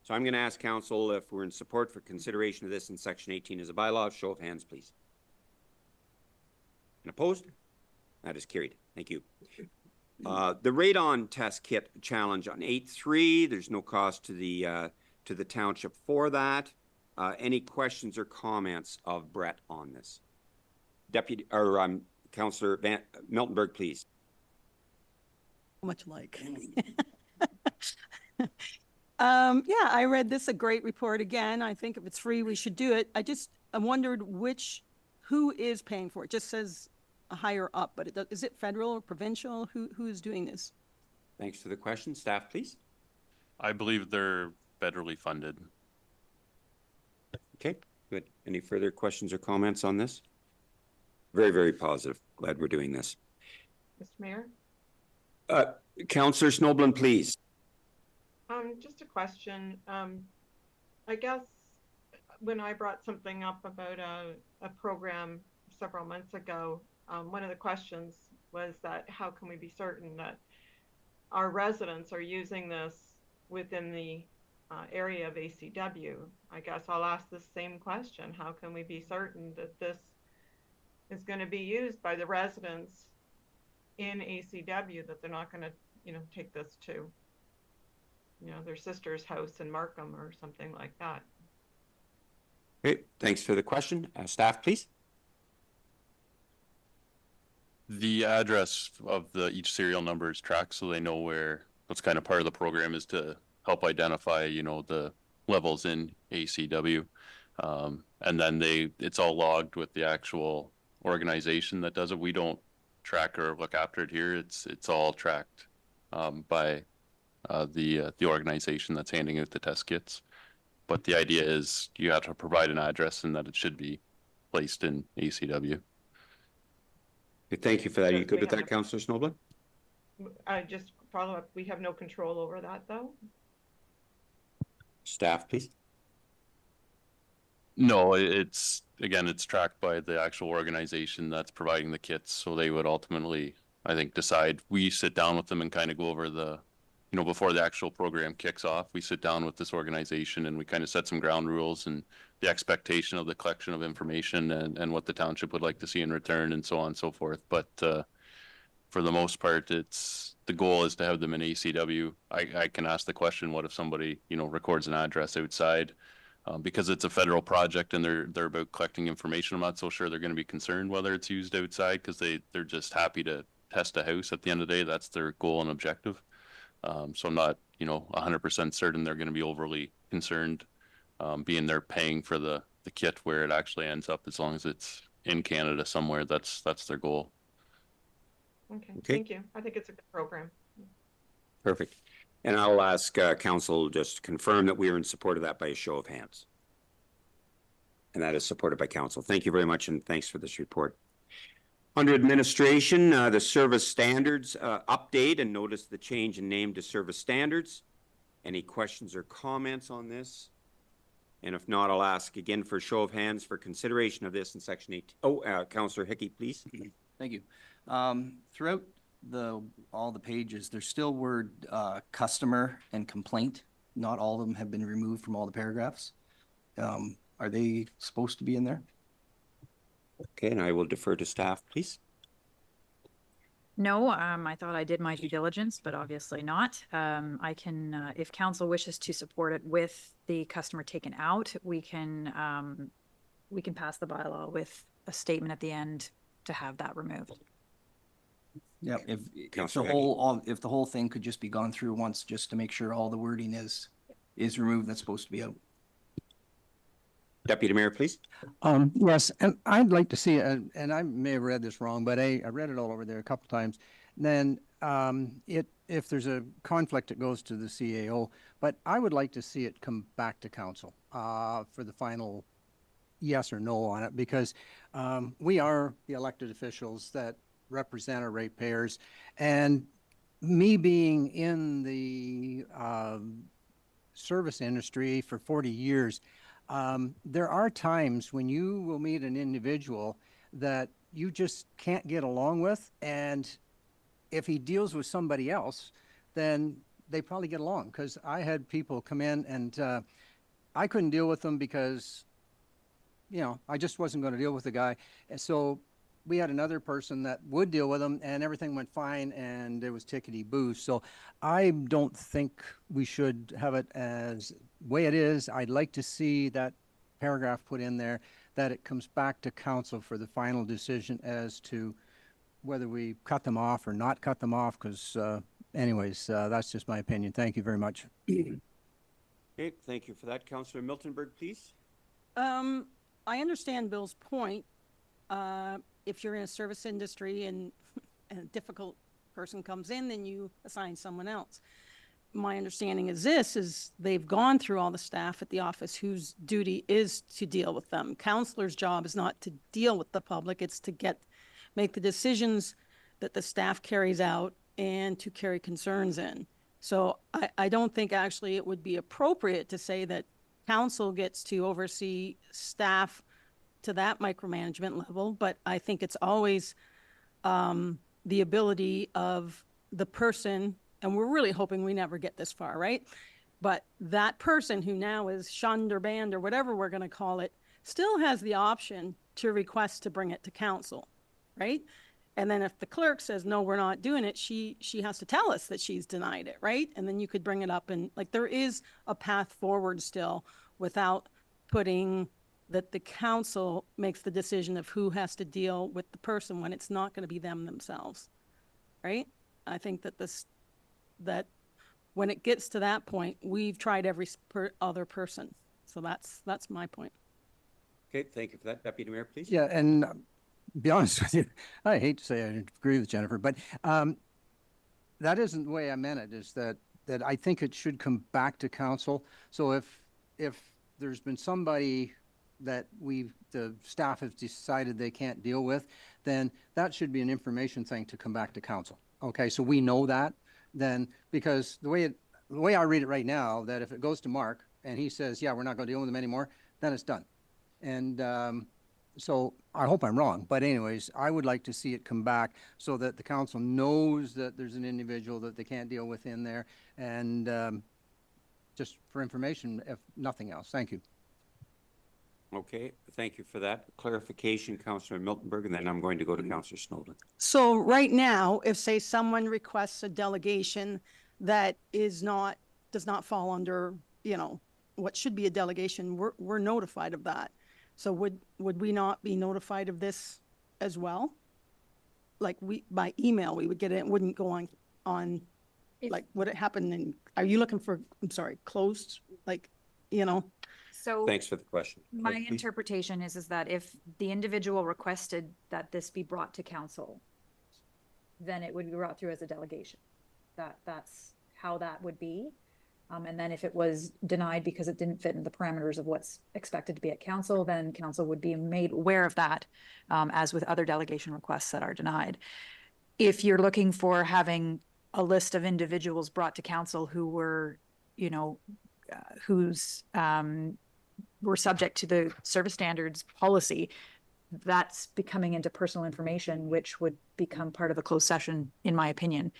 So I'm going to ask council if we're in support for consideration of this in section 18 as a bylaw. Show of hands, please. And opposed? That is carried. Thank you. The radon test kit challenge on 8.3. There's no cost to the township for that. Any questions or comments of Brett on this? Deputy or Councillor Miltenberg, please. Much like. Yeah, I read this, a great report again. I think if it's free, we should do it. I wondered who is paying for it. It just says a higher up, but is it federal or provincial? Who is doing this? Thanks for the question. Staff, please. I believe they're federally funded. Okay, good. Any further questions or comments on this? Very, very positive. Glad we're doing this. Mr. Mayor? Councillor Snoblin, please. Just a question. I guess when I brought something up about a program several months ago, one of the questions was that how can we be certain that our residents are using this within the area of ACW? I guess I'll ask the same question. How can we be certain that this is going to be used by the residents in ACW, that they're not going to, take this to, their sister's house in Markham or something like that? Okay, thanks for the question. Staff, please. The address of each serial number is tracked, so they know what's kind of part of the program is to help identify, the levels in ACW. And then it's all logged with the actual organization that does it. We don't track or look after it here. It's all tracked by the organization that's handing out the test kits. But the idea is you have to provide an address and that it should be placed in ACW. Okay, thank you for that. Are you good with that, Councillor Snoblin? Just follow up. We have no control over that, though? Staff, please. No, it's tracked by the actual organization that's providing the kits. So they would ultimately, I think, decide. We sit down with them and kind of go over before the actual program kicks off, we sit down with this organization and we kind of set some ground rules and the expectation of the collection of information and what the township would like to see in return and so on and so forth. But for the most part, the goal is to have them in ACW. I can ask the question, what if somebody, records an address outside? Because it's a federal project and they're about collecting information. I'm not so sure they're going to be concerned whether it's used outside, because they're just happy to test a house at the end of the day. That's their goal and objective. So I'm not, 100% certain they're going to be overly concerned, being they're paying for the kit where it actually ends up, as long as it's in Canada somewhere. That's their goal. Okay, thank you. I think it's a good program. Perfect. And I'll ask council just to confirm that we are in support of that by a show of hands. And that is supported by council. Thank you very much, and thanks for this report. Under administration, the service standards update, and notice the change in name to service standards. Any questions or comments on this? And if not, I'll ask again for a show of hands for consideration of this in section 8. Oh, Councillor Hickey, please. Thank you. Throughout all the pages, there's still word customer and complaint. Not all of them have been removed from all the paragraphs. Are they supposed to be in there? Okay, and I will defer to staff, please. No, I thought I did my due diligence, but obviously not. I can, if council wishes to support it with the customer taken out, we can pass the bylaw with a statement at the end to have that removed. Yeah, if the whole thing could just be gone through once, just to make sure all the wording is removed that's supposed to be out. Deputy Mayor, please. Yes, and I'd like to see, and I may have read this wrong, but I read it all over there a couple times. Then if there's a conflict, it goes to the CAO, but I would like to see it come back to council for the final yes or no on it, because we are the elected officials that represent our ratepayers, and me being in the service industry for 40 years, there are times when you will meet an individual that you just can't get along with, and if he deals with somebody else, then they probably get along. Because I had people come in and I couldn't deal with them because, you know, I just wasn't going to deal with the guy. And so we had another person that would deal with him, and everything went fine, and it was tickety-boo. So I don't think we should have it as way it is. I'd like to see that paragraph put in there, that it comes back to council for the final decision as to whether we cut them off or not cut them off, because anyways, that's just my opinion. Thank you very much. Okay, thank you for that. Councillor Miltenberg, please. I understand Bill's point. If you're in a service industry and a difficult person comes in, then you assign someone else. My understanding is they've gone through all the staff at the office whose duty is to deal with them. Counselor's job is not to deal with the public, it's to make the decisions that the staff carries out and to carry concerns in. So I don't think actually it would be appropriate to say that council gets to oversee staff to that micromanagement level, but I think it's always the ability of the person, and we're really hoping we never get this far, right? But that person who now is shunned or banned or whatever we're going to call it still has the option to request to bring it to council, right? And then if the clerk says, no, we're not doing it, she has to tell us that she's denied it, right? And then you could bring it up, and like there is a path forward still without putting that the council makes the decision of who has to deal with the person when it's not going to be them themselves, right? I think that that when it gets to that point, we've tried every other person. So that's my point. Okay, thank you for that. Deputy Mayor, please. Yeah, and be honest with you, I hate to say I agree with Jennifer, but that isn't the way I meant it, is that I think it should come back to council. So if there's been somebody that the staff has decided they can't deal with, then that should be an information thing to come back to council. Okay, so we know that then, because the way I read it right now, that if it goes to Mark and he says, yeah, we're not going to deal with them anymore, then it's done. And so I hope I'm wrong, but anyways, I would like to see it come back so that the council knows that there's an individual that they can't deal with in there, and just for information, if nothing else. Thank you. Okay, thank you for that clarification, Councillor Miltenberg, and then I'm going to go to Councillor Snowden. So right now, if say someone requests a delegation that does not fall under, you know, what should be a delegation, we're notified of that. So would we not be notified of this as well? Like by email, we would get it, it wouldn't go on like, would it happen in, are you looking for, I'm sorry, closed, like, you know? So Thanks for the question. my interpretation is that if the individual requested that this be brought to council, then it would be brought through as a delegation. That's how that would be. And then if it was denied because it didn't fit in the parameters of what's expected to be at council, then council would be made aware of that, as with other delegation requests that are denied. If you're looking for having a list of individuals brought to council who were, you know, who's were subject to the service standards policy, that's becoming into personal information, which would become part of a closed session, in my opinion.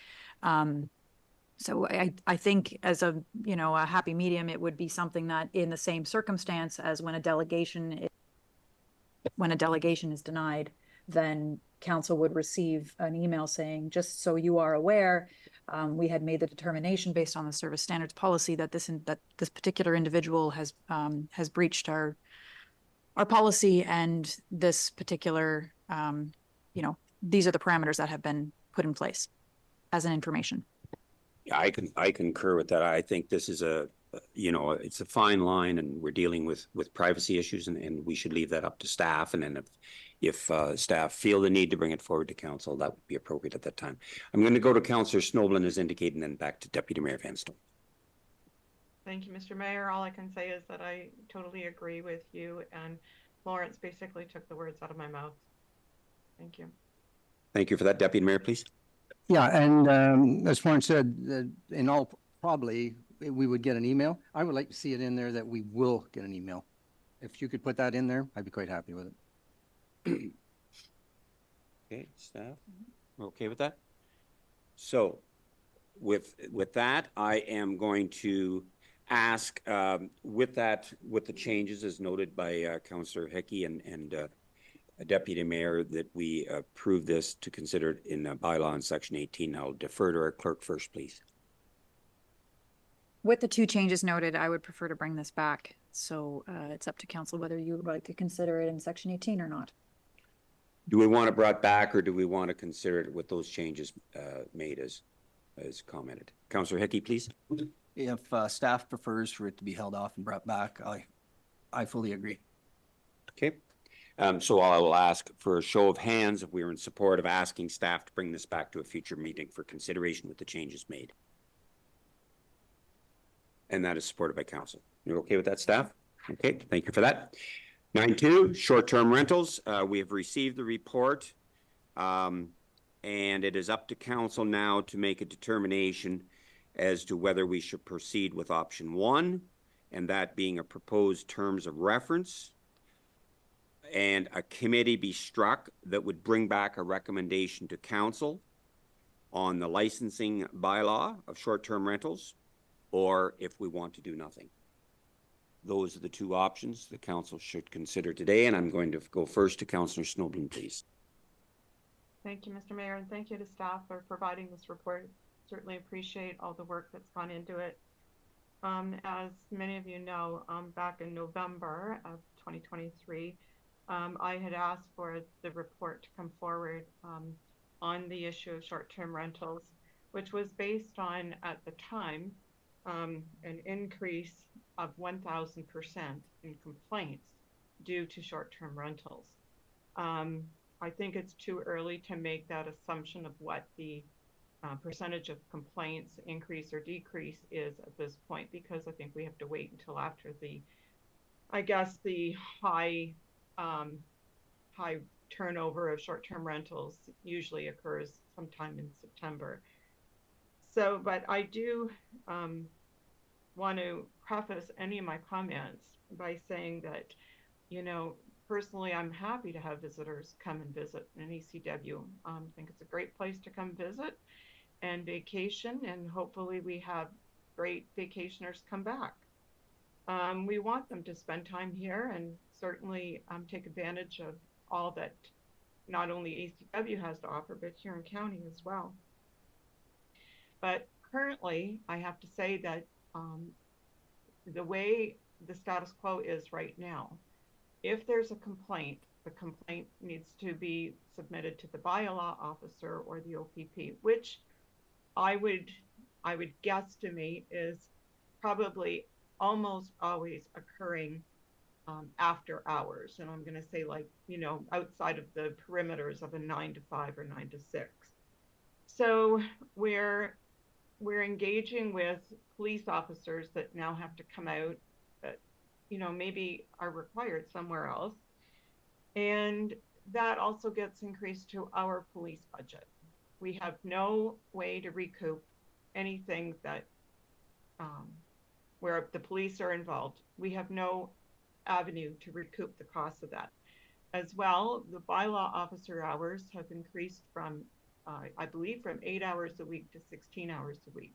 So I think as a, you know, a happy medium, it would be something that in the same circumstance as when a delegation is denied, then council would receive an email saying, just so you are aware, we had made the determination based on the service standards policy that this particular individual has breached our policy, and this particular, you know, these are the parameters that have been put in place as an information. Yeah, I concur with that. I think this is you know, it's a fine line, and we're dealing with privacy issues, and we should leave that up to staff. And then if staff feel the need to bring it forward to council, that would be appropriate at that time. I'm going to go to Councillor Snoblin as indicated, and then back to Deputy Mayor Vanstone. Thank you, Mr. Mayor. All I can say is that I totally agree with you, and Lawrence basically took the words out of my mouth. Thank you. Thank you for that. Deputy Mayor, please. Yeah, and as Florence said, in all probably we would get an email. I would like to see it in there that we will get an email. If you could put that in there, I'd be quite happy with it. Okay, staff, we're okay with that? So with that, I am going to ask with the changes as noted by Councillor Hickey and Deputy Mayor, that we approve this to consider it in bylaw in section 18. I'll defer to our clerk first, please. With the two changes noted, I would prefer to bring this back. So it's up to council whether you would like to consider it in section 18 or not. Do we want it brought back, or do we want to consider it with those changes made as commented? Councillor Hickey, please. If staff prefers for it to be held off and brought back, I fully agree. Okay. So I will ask for a show of hands if we are in support of asking staff to bring this back to a future meeting for consideration with the changes made. And that is supported by council. You're okay with that, staff? Okay, thank you for that. 9.2, short-term rentals. We have received the report, and it is up to council now to make a determination as to whether we should proceed with option 1, and that being a proposed terms of reference, and a committee be struck that would bring back a recommendation to council on the licensing bylaw of short-term rentals, or if we want to do nothing. Those are the two options the council should consider today, and I'm going to go first to Councillor Snoblin, please. Thank you, Mr. Mayor, and thank you to staff for providing this report. Certainly appreciate all the work that's gone into it. As many of you know, back in November of 2023, I had asked for the report to come forward on the issue of short-term rentals, which was based on, at the time, an increase of 1,000% in complaints due to short-term rentals. I think it's too early to make that assumption of what the percentage of complaints increase or decrease is at this point, because I think we have to wait until after the, I guess, the high turnover of short-term rentals usually occurs sometime in September. So, but I do want to preface any of my comments by saying that, you know, personally, I'm happy to have visitors come and visit an ECW. I think it's a great place to come visit and vacation, and hopefully we have great vacationers come back. We want them to spend time here and certainly take advantage of all that not only ACW has to offer, but Huron County as well. But currently, I have to say that the way the status quo is right now, if there's a complaint, the complaint needs to be submitted to the bylaw officer or the OPP, which I would guesstimate is probably almost always occurring after hours. And I'm going to say, like, you know, outside of the perimeters of a 9 to 5 or 9 to 6. So we're engaging with police officers that now have to come out that, you know, maybe are required somewhere else. And that also gets increased to our police budget. We have no way to recoup anything that where the police are involved, we have no avenue to recoup the cost of that. As well, the bylaw officer hours have increased from, I believe, from 8 hours a week to 16 hours a week.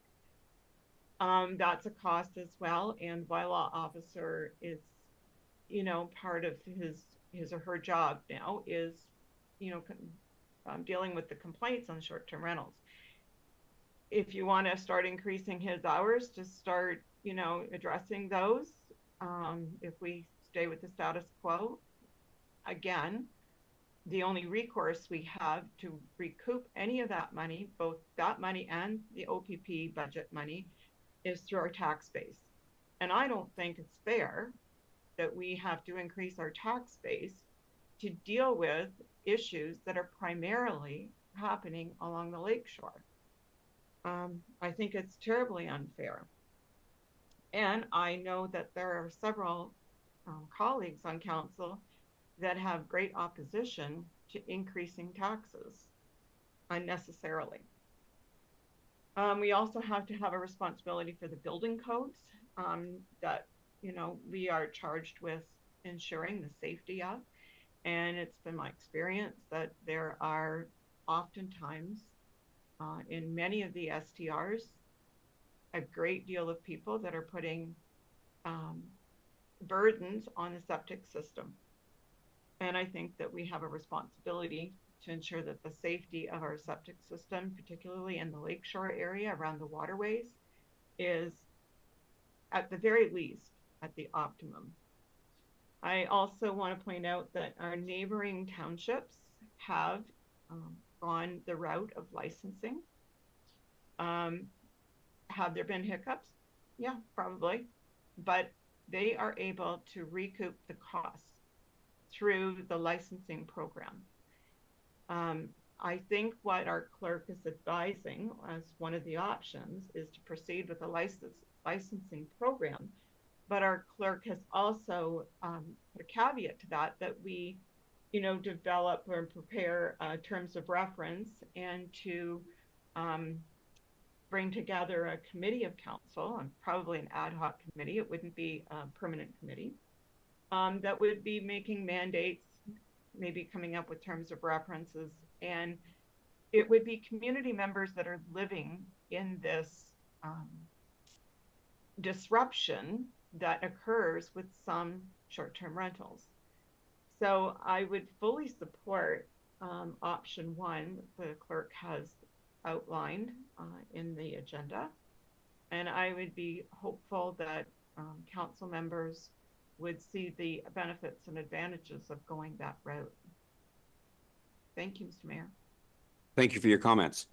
That's a cost as well, and bylaw officer is, you know, part of his or her job now is, you know, dealing with the complaints on short-term rentals. If you want to start increasing his hours to start, you know, addressing those, if we stay with the status quo, again, the only recourse we have to recoup any of that money, both that money and the OPP budget money, is through our tax base. And I don't think it's fair that we have to increase our tax base to deal with issues that are primarily happening along the lakeshore. I think it's terribly unfair. And I know that there are several colleagues on council that have great opposition to increasing taxes unnecessarily. We also have to have a responsibility for the building codes that, you know, we are charged with ensuring the safety of. And it's been my experience that there are oftentimes in many of the STRs a great deal of people that are putting burdens on the septic system. And I think that we have a responsibility to ensure that the safety of our septic system, particularly in the lakeshore area around the waterways, is at the very least at the optimum. I also want to point out that our neighboring townships have gone the route of licensing. Have there been hiccups? Yeah, probably. But they are able to recoup the costs through the licensing program. I think what our clerk is advising as one of the options is to proceed with the licensing program. But our clerk has also put a caveat to that, that we, you know, develop or prepare terms of reference and to bring together a committee of council, and probably an ad hoc committee, it wouldn't be a permanent committee, that would be making mandates, maybe coming up with terms of references, and it would be community members that are living in this disruption that occurs with some short-term rentals. So I would fully support option one the clerk has outlined in the agenda, and I would be hopeful that council members would see the benefits and advantages of going that route. Thank you, Mr. Mayor. Thank you for your comments.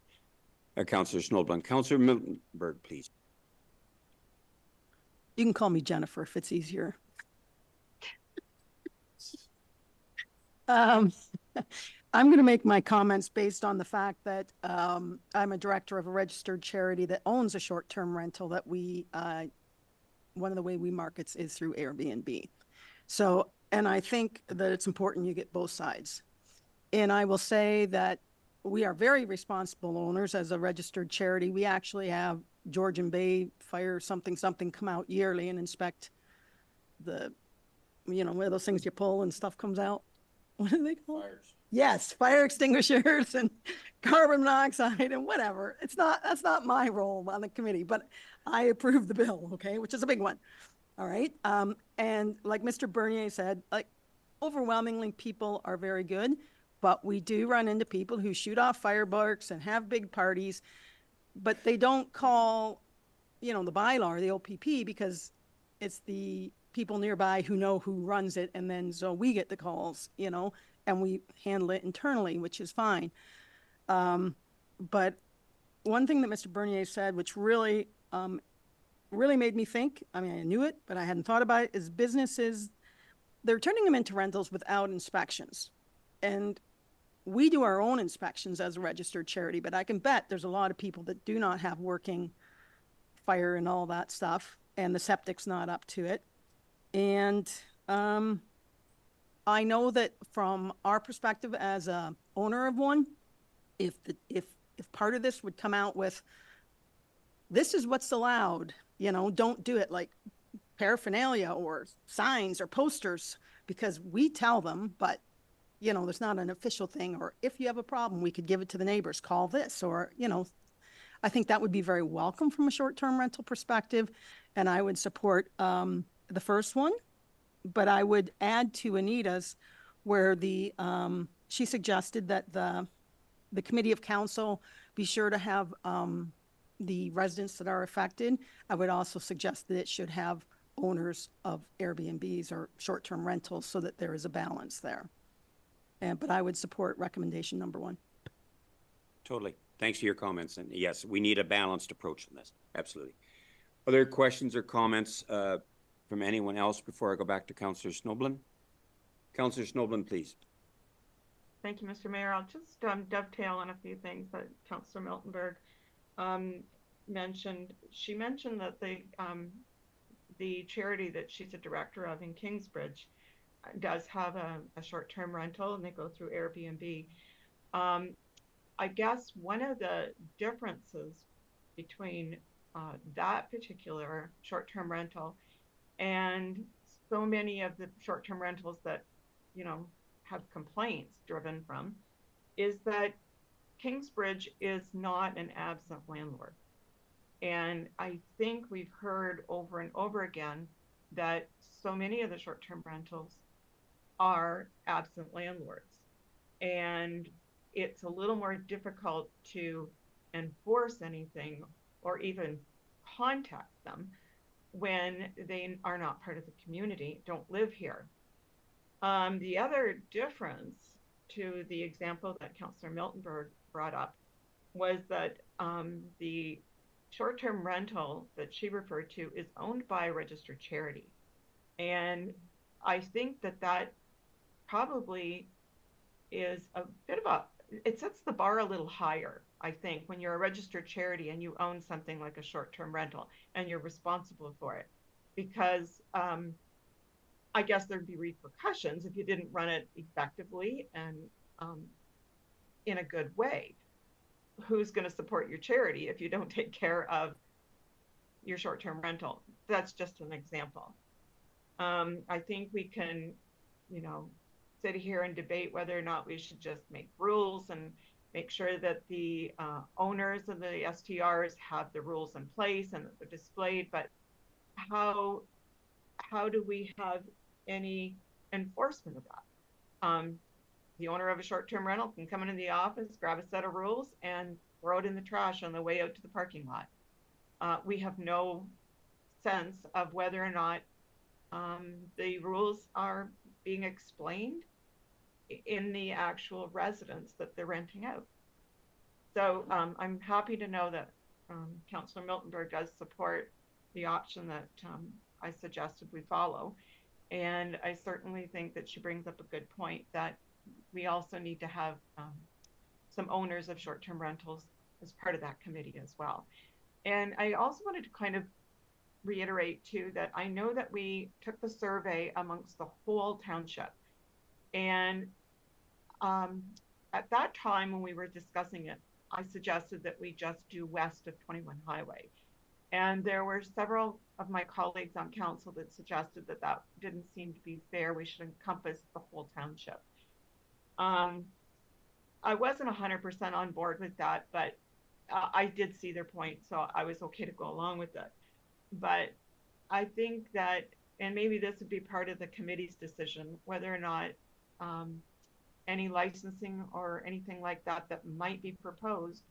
Councillor Snowblund. Councillor Miltenberg, please. You can call me Jennifer if it's easier. I'm going to make my comments based on the fact that I'm a director of a registered charity that owns a short-term rental that we, one of the way we markets is through Airbnb. So, and I think that it's important you get both sides. And I will say that we are very responsible owners as a registered charity. We actually have Georgian Bay Fire something come out yearly and inspect the, you know, one of those things you pull and stuff comes out. What do they call it? Yes, fire extinguishers and carbon monoxide and whatever. It's not, that's not my role on the committee, but I approve the bill, okay, which is a big one. All right. And like Mr. Bernier said, like overwhelmingly people are very good, but we do run into people who shoot off fireworks and have big parties, but they don't call, you know, the bylaw or the OPP because it's the people nearby who know who runs it. And then so we get the calls, you know, and we handle it internally, which is fine. But one thing that Mr. Bernier said, which really, really made me think, I mean, I knew it, but I hadn't thought about it, is businesses, they're turning them into rentals without inspections. And we do our own inspections as a registered charity, but I can bet there's a lot of people that do not have working fire and all that stuff, and the septic's not up to it. And I know that from our perspective as a owner of one, if part of this would come out with, this is what's allowed, You know, don't do it like paraphernalia or signs or posters, because we tell them, but you know, there's not an official thing. Or if you have a problem, we could give it to the neighbors, call this, or, you know, I think that would be very welcome from a short-term rental perspective. And I would support the first one, but I would add to Anita's where the she suggested that the committee of council be sure to have the residents that are affected. I would also suggest that it should have owners of Airbnbs or short-term rentals so that there is a balance there. But I would support recommendation number 1. Totally. Thanks for your comments. And yes, we need a balanced approach in this. Absolutely. Other questions or comments from anyone else before I go back to Councillor Snoblin? Councillor Snoblin, please. Thank you, Mr. Mayor. I'll just dovetail on a few things that Councillor Miltenberg mentioned. She mentioned that the charity that she's a director of in Kingsbridge does have a short-term rental, and they go through Airbnb. I guess one of the differences between that particular short-term rental and so many of the short-term rentals that, you know, have complaints driven from is that Kingsbridge is not an absent landlord. And I think we've heard over and over again that so many of the short-term rentals are absent landlords. And it's a little more difficult to enforce anything or even contact them when they are not part of the community, don't live here. The other difference to the example that Councillor Miltenberg brought up was that the short-term rental that she referred to is owned by a registered charity. And I think that that probably is a bit of a, it sets the bar a little higher, I think, when you're a registered charity and you own something like a short-term rental and you're responsible for it. Because I guess there'd be repercussions if you didn't run it effectively and in a good way. Who's going to support your charity if you don't take care of your short-term rental? That's just an example. I think we can, you know, sit here and debate whether or not we should just make rules and make sure that the owners of the STRs have the rules in place and that they're displayed. But how do we have any enforcement of that? The owner of a short-term rental can come into the office, grab a set of rules, and throw it in the trash on the way out to the parking lot. We have no sense of whether or not the rules are being explained in the actual residence that they're renting out. So I'm happy to know that Councillor Miltenberg does support the option that I suggested we follow. And I certainly think that she brings up a good point that we also need to have some owners of short-term rentals as part of that committee as well. And I also wanted to kind of reiterate too that I know that we took the survey amongst the whole township. And at that time when we were discussing it, I suggested that we just do west of 21 Highway. And there were several of my colleagues on council that suggested that that didn't seem to be fair. We should encompass the whole township. I wasn't 100% on board with that, but I did see their point, so I was okay to go along with it. But I think that, and maybe this would be part of the committee's decision, whether or not any licensing or anything like that that might be proposed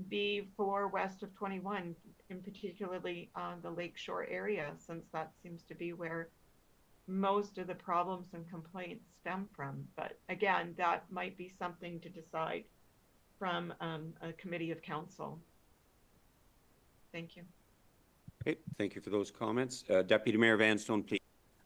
be for west of 21, in particularly the lakeshore area, since that seems to be where most of the problems and complaints stem from. But again, that might be something to decide from a committee of council. Thank you. Okay, thank you for those comments. Deputy Mayor Vanstone, please.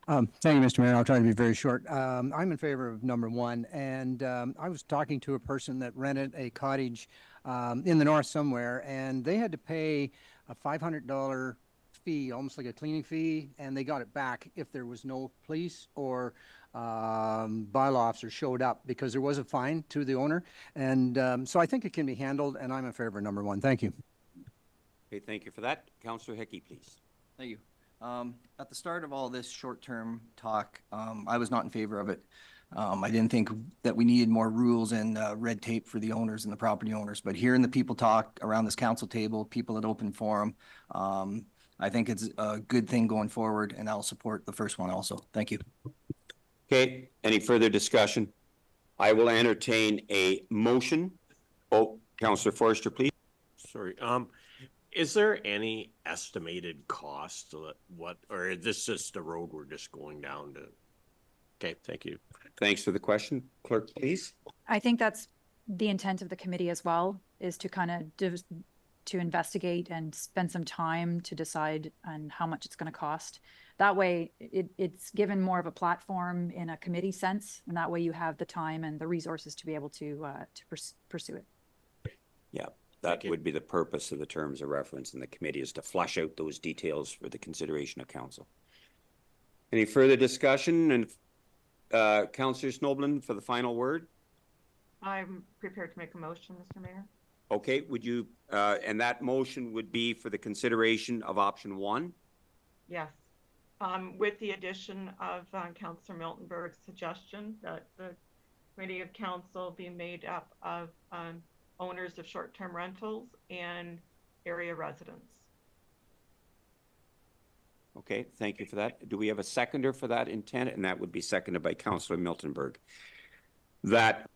Thank you, Mr. Mayor. I'll try to be very short. I'm in favor of number 1, and I was talking to a person that rented a cottage in the north somewhere, and they had to pay a $500 fee, almost like a cleaning fee, and they got it back if there was no police or bylaw officer showed up, because there was a fine to the owner. And so I think it can be handled, and I'm in favor of number 1. Thank you. Okay, thank you for that. Councillor Hickey, please. Thank you. At the start of all this short-term talk, I was not in favor of it. I didn't think that we needed more rules and red tape for the owners and the property owners, but hearing the people talk around this council table, people at open forum, I think it's a good thing going forward, and I'll support the first one also. Thank you. Okay, any further discussion? I will entertain a motion. Oh, Councillor Forrester, please. Sorry, is there any estimated cost to what, or is this just a road we're just going down to? Okay, thank you. Thanks for the question. Clerk, please. I think that's the intent of the committee as well, is to kind of to investigate and spend some time to decide on how much it's going to cost. That way it's given more of a platform in a committee sense, and that way you have the time and the resources to be able to pursue it. Yeah, that would be the purpose of the terms of reference in the committee, is to flush out those details for the consideration of council. Any further discussion? And Councillor Snowblin for the final word. I'm prepared to make a motion, Mr. Mayor. Okay, would you, and that motion would be for the consideration of option 1? Yes. With the addition of Councillor Miltenberg's suggestion that the committee of council be made up of owners of short-term rentals and area residents. Okay, thank you for that. Do we have a seconder for that intent? And that would be seconded by Councillor Miltenberg. That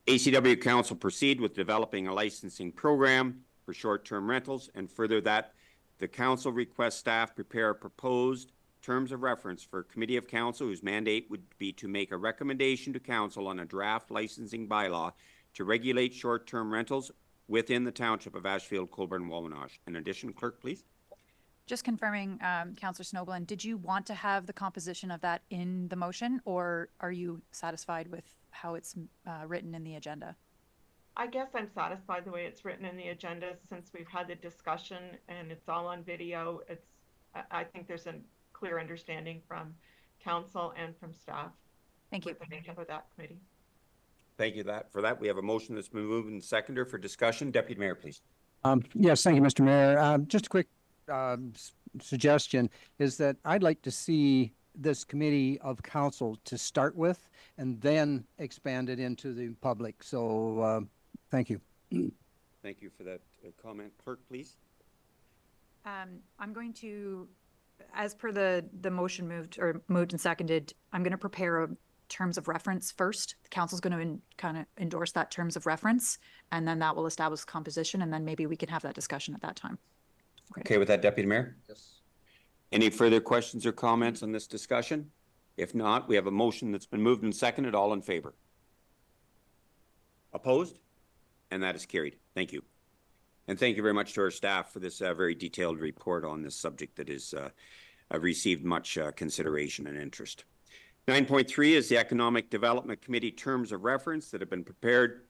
ACW Council proceed with developing a licensing program for short-term rentals, and further that the council requests staff prepare proposed terms of reference for committee of council whose mandate would be to make a recommendation to council on a draft licensing bylaw to regulate short-term rentals within the township of Ashfield-Colborne-Wawanosh. In addition, clerk, please. Just confirming, Councillor Snowblin, did you want to have the composition of that in the motion, or are you satisfied with how it's written in the agenda? I guess I'm satisfied the way it's written in the agenda, since we've had the discussion and it's all on video. I think there's a clear understanding from council and from staff. Thank you. The makeup of that committee. Thank you for that. We have a motion that's been moved and seconded for discussion. Deputy Mayor, please. Yes, thank you, Mr. Mayor. Just a quick suggestion is that I'd like to see this committee of council to start with and then expand it into the public. So thank you. Thank you for that comment. Clerk, please. I'm going to, as per the motion moved and seconded, I'm going to prepare a terms of reference first. The council's going to kind of endorse that terms of reference, and then that will establish composition, and then maybe we can have that discussion at that time. Okay with that, Deputy Mayor? Yes. Any further questions or comments on this discussion? If not, we have a motion that's been moved and seconded. All in favor? Opposed? And that is carried. Thank you. And thank you very much to our staff for this very detailed report on this subject that is received much consideration and interest. 9.3 is the Economic Development Committee terms of reference that have been prepared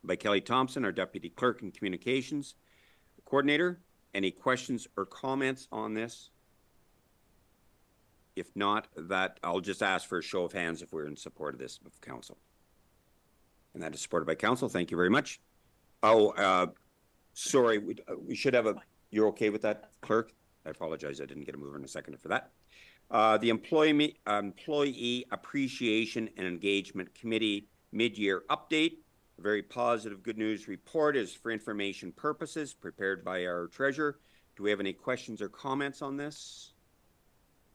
by Kelly Thompson, our Deputy Clerk and Communications Coordinator. Any questions or comments on this? If not, that I'll just ask for a show of hands if we're in support of this with council. And that is supported by council. Thank you very much. Oh, sorry, we should have a, you're okay with that, clerk? I apologize, I didn't get a mover in a second for that. The Employee Appreciation and Engagement Committee mid-year update. A very positive good news report is for information purposes prepared by our treasurer. Do we have any questions or comments on this?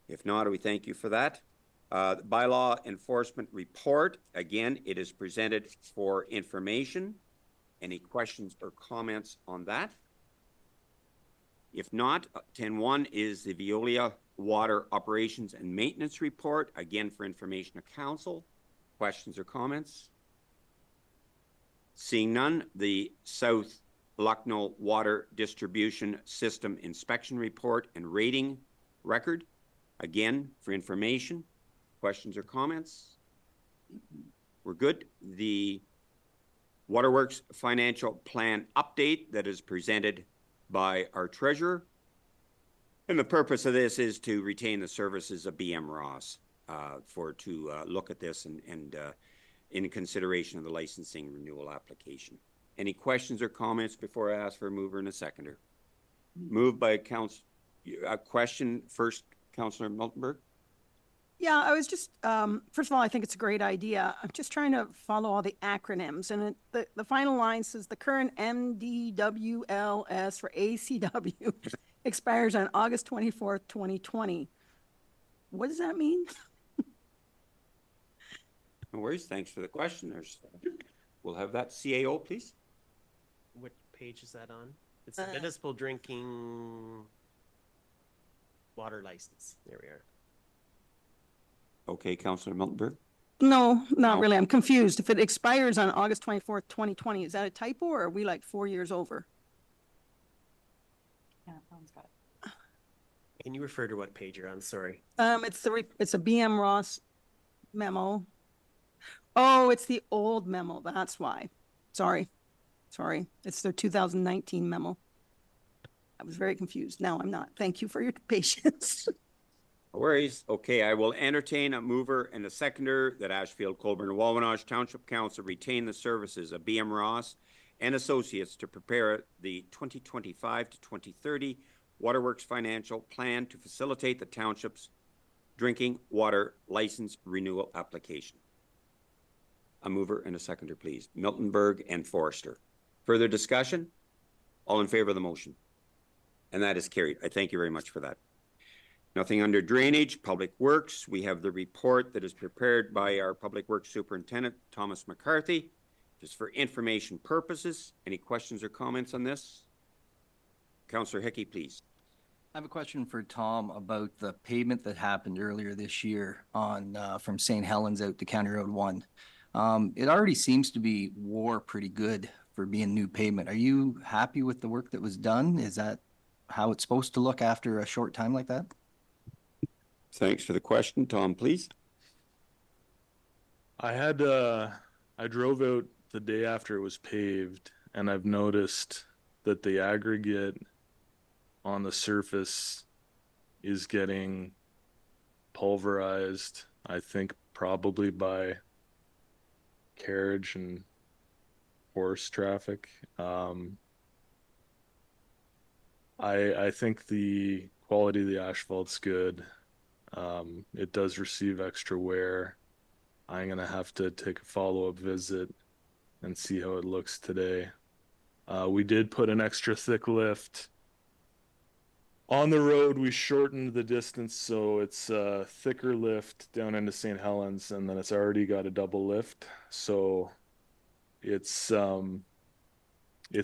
If not, we thank you for that. The bylaw enforcement report, again, it is presented for information. Any questions or comments on that? If not, 10.1 is the Veolia Water Operations and Maintenance Report, again for information of council. Questions or comments? Seeing none, the South Lucknow Water Distribution System Inspection Report and Rating Record, again for information. Questions or comments? We're good. The Waterworks Financial Plan Update that is presented by our treasurer. And the purpose of this is to retain the services of BM Ross to look at this and in consideration of the licensing renewal application. Any questions or comments before I ask for a mover and a seconder? Moved by a question first, Councillor Miltenberg. Yeah, I was just, first of all, I think it's a great idea. I'm just trying to follow all the acronyms, and the final line says the current MDWLS for ACW expires on August 24th, 2020. What does that mean? No worries. Thanks for the question. We'll have that CAO, please. What page is that on? It's the municipal drinking water license. There we are. Okay, Councillor Miltenberg. No, not really. I'm confused. If it expires on August 24th, 2020, is that a typo, or are we like 4 years over? Yeah, Tom's got it. Can you refer to what page you're on? Sorry. It's a BM Ross memo. Oh, it's the old memo. That's why. Sorry. It's their 2019 memo. I was very confused. Now I'm not. Thank you for your patience. No worries. Okay, I will entertain a mover and a seconder that Ashfield-Colborne-Wawanosh Township Council retain the services of BM Ross and Associates to prepare the 2025 to 2030 Waterworks Financial Plan to facilitate the township's drinking water license renewal application. A mover and a seconder, please. Miltenberg and Forrester. Further discussion? All in favor of the motion? And that is carried. I thank you very much for that. Nothing under drainage, public works. We have the report that is prepared by our public works superintendent, Thomas McCarthy, just for information purposes. Any questions or comments on this? Councillor Hickey, please. I have a question for Tom about the pavement that happened earlier this year on from St. Helens out to County Road 1. It already seems to be wore pretty good for being new pavement. Are you happy with the work that was done? Is that how it's supposed to look after a short time like that? Thanks for the question. Tom, please. I drove out the day after it was paved, and I've noticed that the aggregate on the surface is getting pulverized, I think probably by carriage and horse traffic. I think the quality of the asphalt's good. It does receive extra wear. I'm going to have to take a follow-up visit and see how it looks today. We did put an extra thick lift on the road. We shortened the distance, so it's a thicker lift down into St. Helens, and then it's already got a double lift. So it's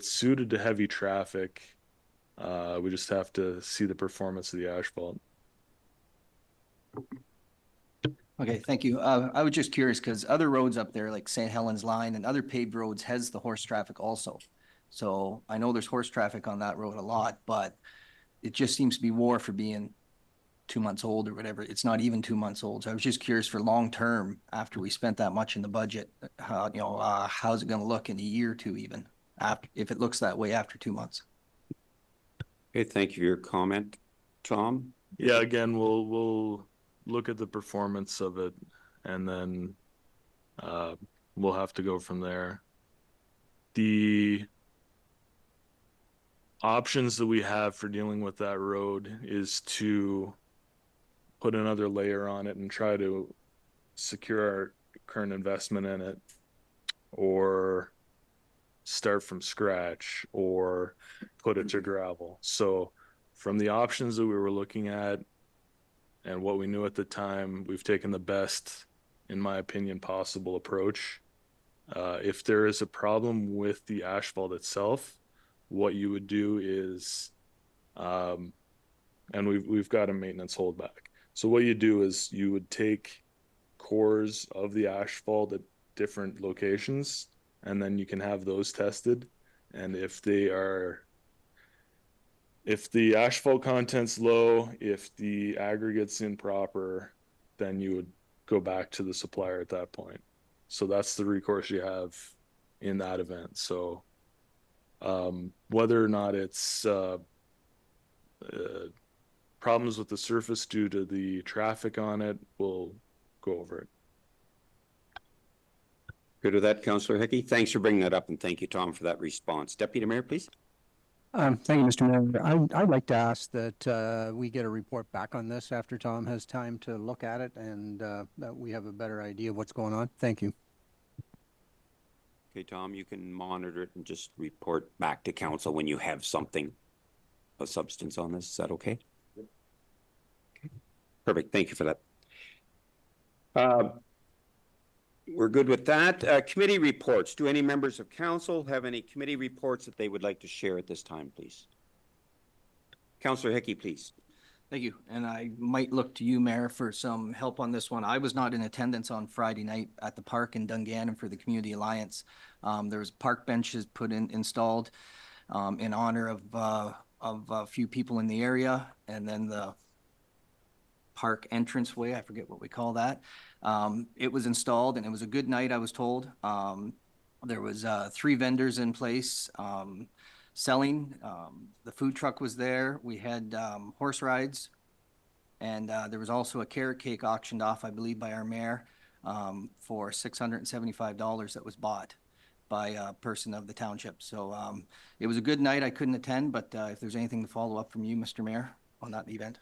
suited to heavy traffic. We just have to see the performance of the asphalt. Okay, thank you. I was just curious because other roads up there, like St. Helens Line and other paved roads, has the horse traffic also. So I know there's horse traffic on that road a lot, but it just seems to be wore for being 2 months old or whatever. It's not even 2 months old. So I was just curious for long term, after we spent that much in the budget, how's it going to look in a year or two even, after, if it looks that way after 2 months? Okay, thank you for your comment, Tom. Yeah, again, we'll look at the performance of it, and then we'll have to go from there. The options that we have for dealing with that road is to put another layer on it and try to secure our current investment in it, or start from scratch, or put it to gravel. So from the options that we were looking at and what we knew at the time, we've taken the best, in my opinion, possible approach. If there is a problem with the asphalt itself, what you would do is, and we've got a maintenance holdback. So what you do is you would take cores of the asphalt at different locations, and then you can have those tested. And if the asphalt content's low, if the aggregate's improper, then you would go back to the supplier at that point. So that's the recourse you have in that event. So whether or not it's problems with the surface due to the traffic on it, we'll go over it. Good with that, Councillor Hickey. Thanks for bringing that up, and thank you, Tom, for that response. Deputy Mayor, please. Thank you, Mr. Mayor. I'd like to ask that we get a report back on this after Tom has time to look at it and that we have a better idea of what's going on. Thank you. Okay, Tom, you can monitor it and just report back to council when you have something of substance on this. Is that okay? Okay. Perfect. Thank you for that. We're good with that. Committee reports. Do any members of council have any committee reports that they would like to share at this time, please? Councillor Hickey, please. Thank you. And I might look to you, Mayor, for some help on this one. I was not in attendance on Friday night at the park in Dungannon for the Community Alliance. There was park benches installed in honor of a few people in the area, and then the park entranceway, I forget what we call that. It was installed and it was a good night, I was told. There was 3 vendors in place selling. The food truck was there. We had horse rides, and there was also a carrot cake auctioned off, I believe, by our mayor for $675 that was bought by a person of the township. So it was a good night. I couldn't attend, but if there's anything to follow up from you, Mr. Mayor, on that event.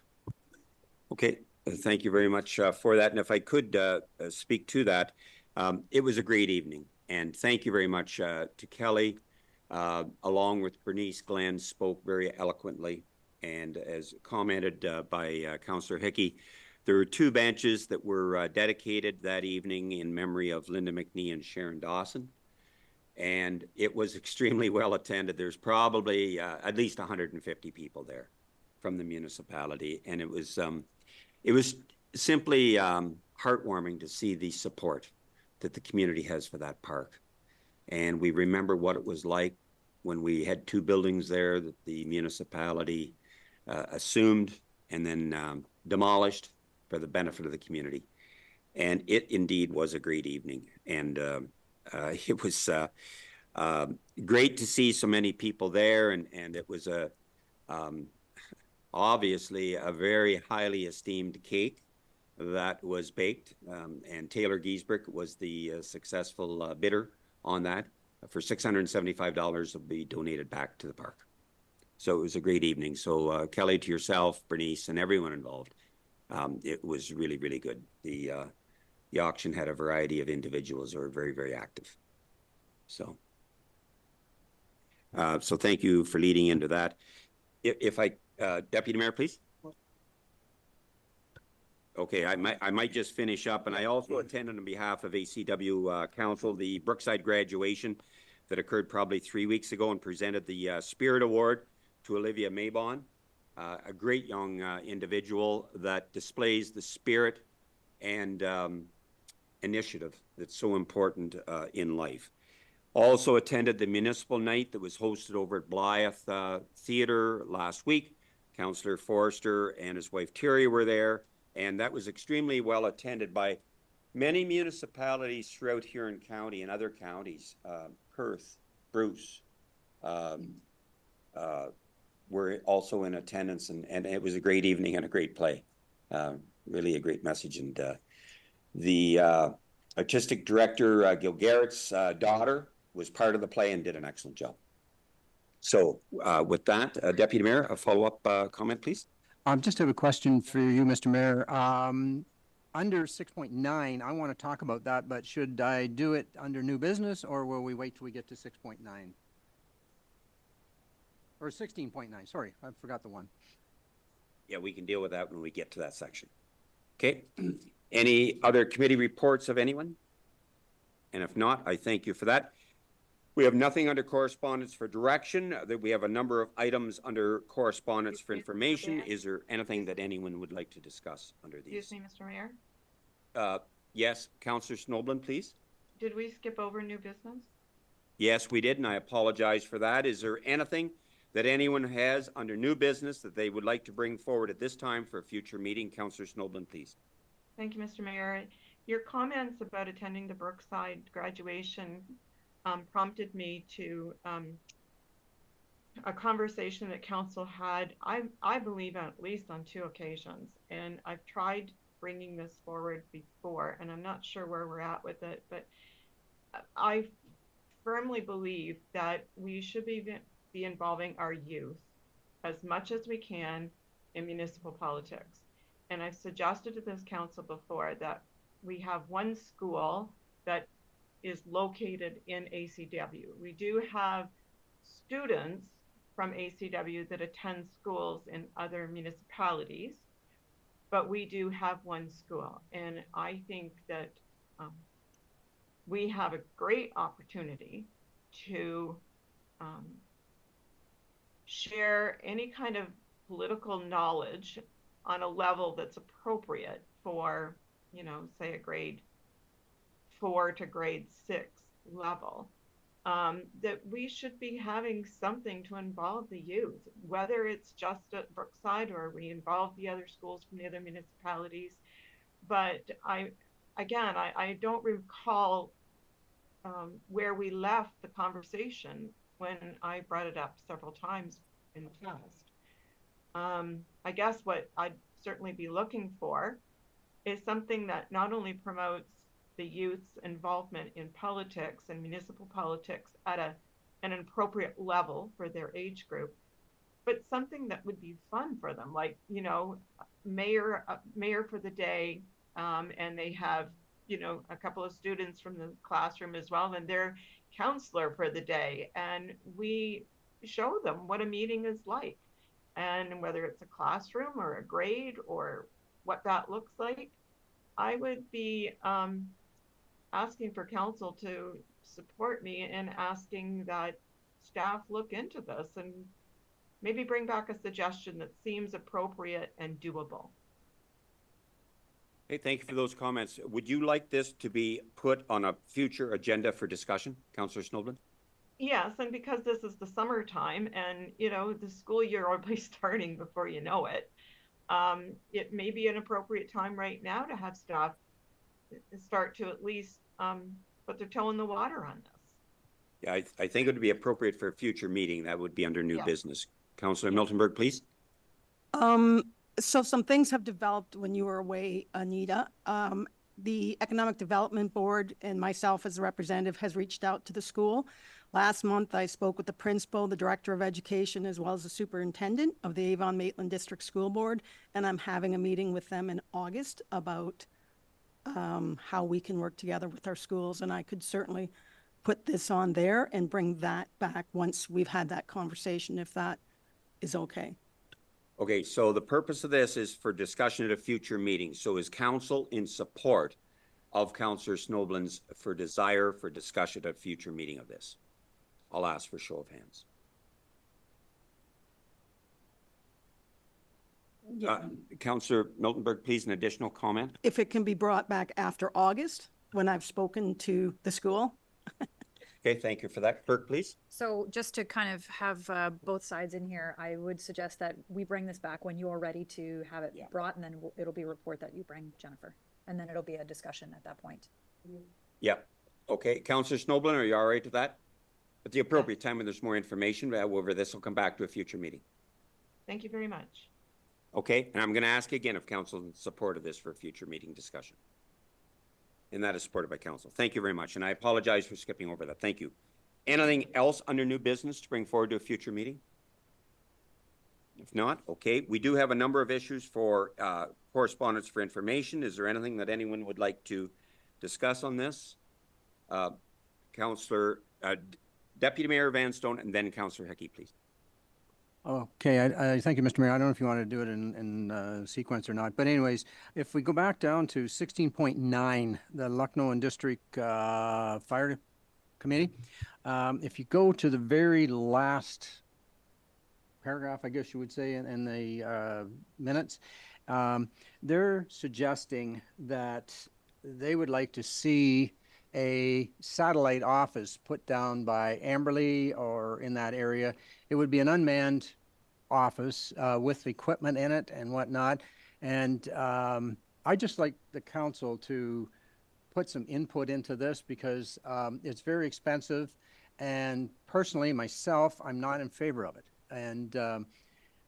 Okay, thank you very much for that. And if I could speak to that, it was a great evening. And thank you very much to Kelly, along with Bernice. Glenn spoke very eloquently. And as commented by Councillor Hickey, there were 2 benches that were dedicated that evening in memory of Linda McNee and Sharon Dawson. And it was extremely well attended. There's probably at least 150 people there from the municipality. And it was simply heartwarming to see the support that the community has for that park. And we remember what it was like when we had 2 buildings there that the municipality assumed and then demolished for the benefit of the community. And it indeed was a great evening. And it was great to see so many people there. And it was obviously a very highly esteemed cake that was baked, and Taylor Giesbrick was the successful bidder on that. For $675 will be donated back to the park. So it was a great evening. So Kelly, to yourself, Bernice, and everyone involved, it was really, really good. The auction had a variety of individuals who were very, very active. So thank you for leading into that. If I Deputy Mayor, please. Okay, I might just finish up, and I also attended on behalf of ACW Council the Brookside graduation that occurred probably 3 weeks ago, and presented the Spirit Award to Olivia Maybon, a great young individual that displays the spirit and initiative that's so important in life. Also attended the municipal night that was hosted over at Blythe Theatre last week. Councillor Forrester and his wife Terry were there, and that was extremely well attended by many municipalities throughout Huron County and other counties. Perth, Bruce were also in attendance, and it was a great evening and a great play. Really a great message. And the artistic director, Gil Garrett's daughter, was part of the play and did an excellent job. So with that, Deputy Mayor, a follow-up comment, please. Just have a question for you, Mr. Mayor. Under 6.9, I want to talk about that, but should I do it under new business, or will we wait till we get to 6.9? Or 16.9, sorry, I forgot the one. Yeah, we can deal with that when we get to that section. Okay. Any other committee reports of anyone? And if not, I thank you for that. We have nothing under correspondence for direction. We have a number of items under correspondence for information. Is there anything that anyone would like to discuss under these? Excuse me, Mr. Mayor. Yes, Councillor Snoblin, please. Did we skip over new business? Yes, we did, and I apologize for that. Is there anything that anyone has under new business that they would like to bring forward at this time for a future meeting? Councillor Snoblin, please. Thank you, Mr. Mayor. Your comments about attending the Brookside graduation prompted me to a conversation that council had, I believe, at least on 2 occasions. And I've tried bringing this forward before, and I'm not sure where we're at with it, but I firmly believe that we should be be involving our youth as much as we can in municipal politics. And I've suggested to this council before that we have one school that is located in ACW. We do have students from ACW that attend schools in other municipalities, but we do have one school. And I think that we have a great opportunity to share any kind of political knowledge on a level that's appropriate for, you know, say a grade 4 to grade 6 level. That we should be having something to involve the youth, whether it's just at Brookside or we involve the other schools from the other municipalities. But I don't recall where we left the conversation when I brought it up several times in the past. I guess what I'd certainly be looking for is something that not only promotes the youth's involvement in politics and municipal politics at an appropriate level for their age group, but something that would be fun for them, like, you know, mayor for the day, and they have, you know, a couple of students from the classroom as well, and they're counselor for the day, and we show them what a meeting is like, and whether it's a classroom or a grade or what that looks like. I would be asking for council to support me in asking that staff look into this and maybe bring back a suggestion that seems appropriate and doable. Hey, thank you for those comments. Would you like this to be put on a future agenda for discussion, Councillor Snowden? Yes, and because this is the summertime and, you know, the school year will be starting before you know it, it may be an appropriate time right now to have staff start to at least put their toe in the water on this. Yeah, I think it would be appropriate for a future meeting. That would be under new business. Councillor Miltenberg, please. So some things have developed when you were away, Anita. The Economic Development Board and myself as a representative has reached out to the school. Last month, I spoke with the principal, the director of education, as well as the superintendent of the Avon-Maitland District School Board, and I'm having a meeting with them in August about how we can work together with our schools, and I could certainly put this on there and bring that back once we've had that conversation, if that is okay. Okay, so the purpose of this is for discussion at a future meeting. So is council in support of Councillor Snoblin's desire for discussion at a future meeting of this? I'll ask for show of hands. Councillor Miltenberg, please, an additional comment? If it can be brought back after August, when I've spoken to the school. Okay, thank you for that. Clerk, please. So just to kind of have both sides in here, I would suggest that we bring this back when you're ready to have it brought, and then it'll be a report that you bring, Jennifer, and then it'll be a discussion at that point. Yeah. Okay, Councillor Snoblin, are you all right with that? At the appropriate time when there's more information, however, this will come back to a future meeting. Thank you very much. Okay, and I'm going to ask again if council is in support of this for a future meeting discussion. And that is supported by council. Thank you very much. And I apologize for skipping over that. Thank you. Anything else under new business to bring forward to a future meeting? If not, okay. We do have a number of issues for correspondence for information. Is there anything that anyone would like to discuss on this? Councillor, Deputy Mayor Vanstone, and then Councillor Heckey, please. Okay, I thank you, Mr. Mayor. I don't know if you want to do it in sequence or not, but anyways, if we go back down to 16.9, the Lucknow and District Fire Committee, if you go to the very last paragraph, I guess you would say, in the minutes, they're suggesting that they would like to see a satellite office put down by Amberley or in that area. It would be an unmanned office with equipment in it and whatnot. And I'd just like the council to put some input into this because it's very expensive. And personally, myself, I'm not in favor of it. And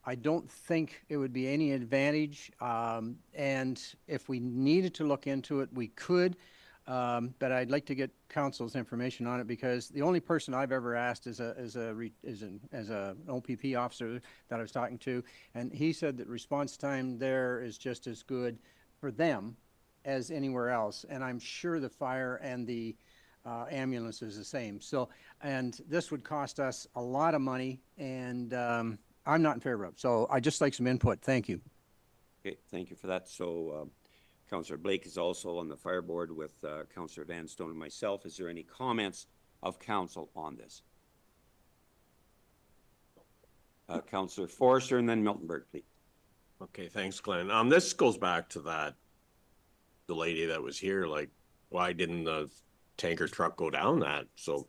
I don't think it would be any advantage. And if we needed to look into it, we could. but I'd like to get council's information on it because the only person I've ever asked is an OPP officer that I was talking to, and he said that response time there is just as good for them as anywhere else, and I'm sure the fire and the ambulance is the same. So, and this would cost us a lot of money, and I'm not in favor of it. So I'd just like some input. Thank you. Okay, thank you for that. So Councillor Blake is also on the fire board with Councillor Van Stone and myself. Is there any comments of council on this? Councillor Forrester and then Miltonberg, please. Okay, thanks, Glenn. This goes back to the lady that was here, like, why didn't the tanker truck go down that? So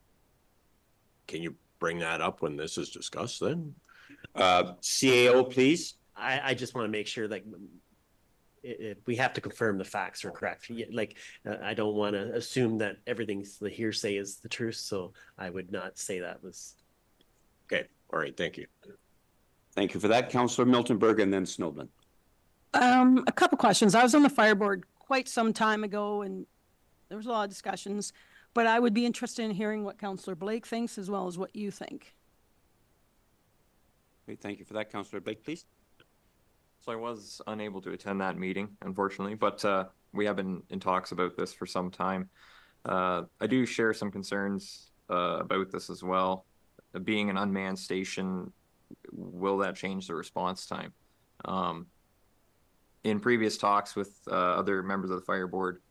can you bring that up when this is discussed then? CAO, please. I just want to make sure that we have to confirm the facts are correct. Like, I don't want to assume that everything's the hearsay is the truth. So I would not say that was. Okay. All right. Thank you. Thank you for that. Councillor Miltonberg and then Snowden. A couple questions. I was on the fire board quite some time ago and there was a lot of discussions, but I would be interested in hearing what Councillor Blake thinks as well as what you think. Okay, thank you for that. Councillor Blake, please. So I was unable to attend that meeting, unfortunately, but we have been in talks about this for some time. I do share some concerns about this as well. Being an unmanned station, will that change the response time? In previous talks with other members of the fire board,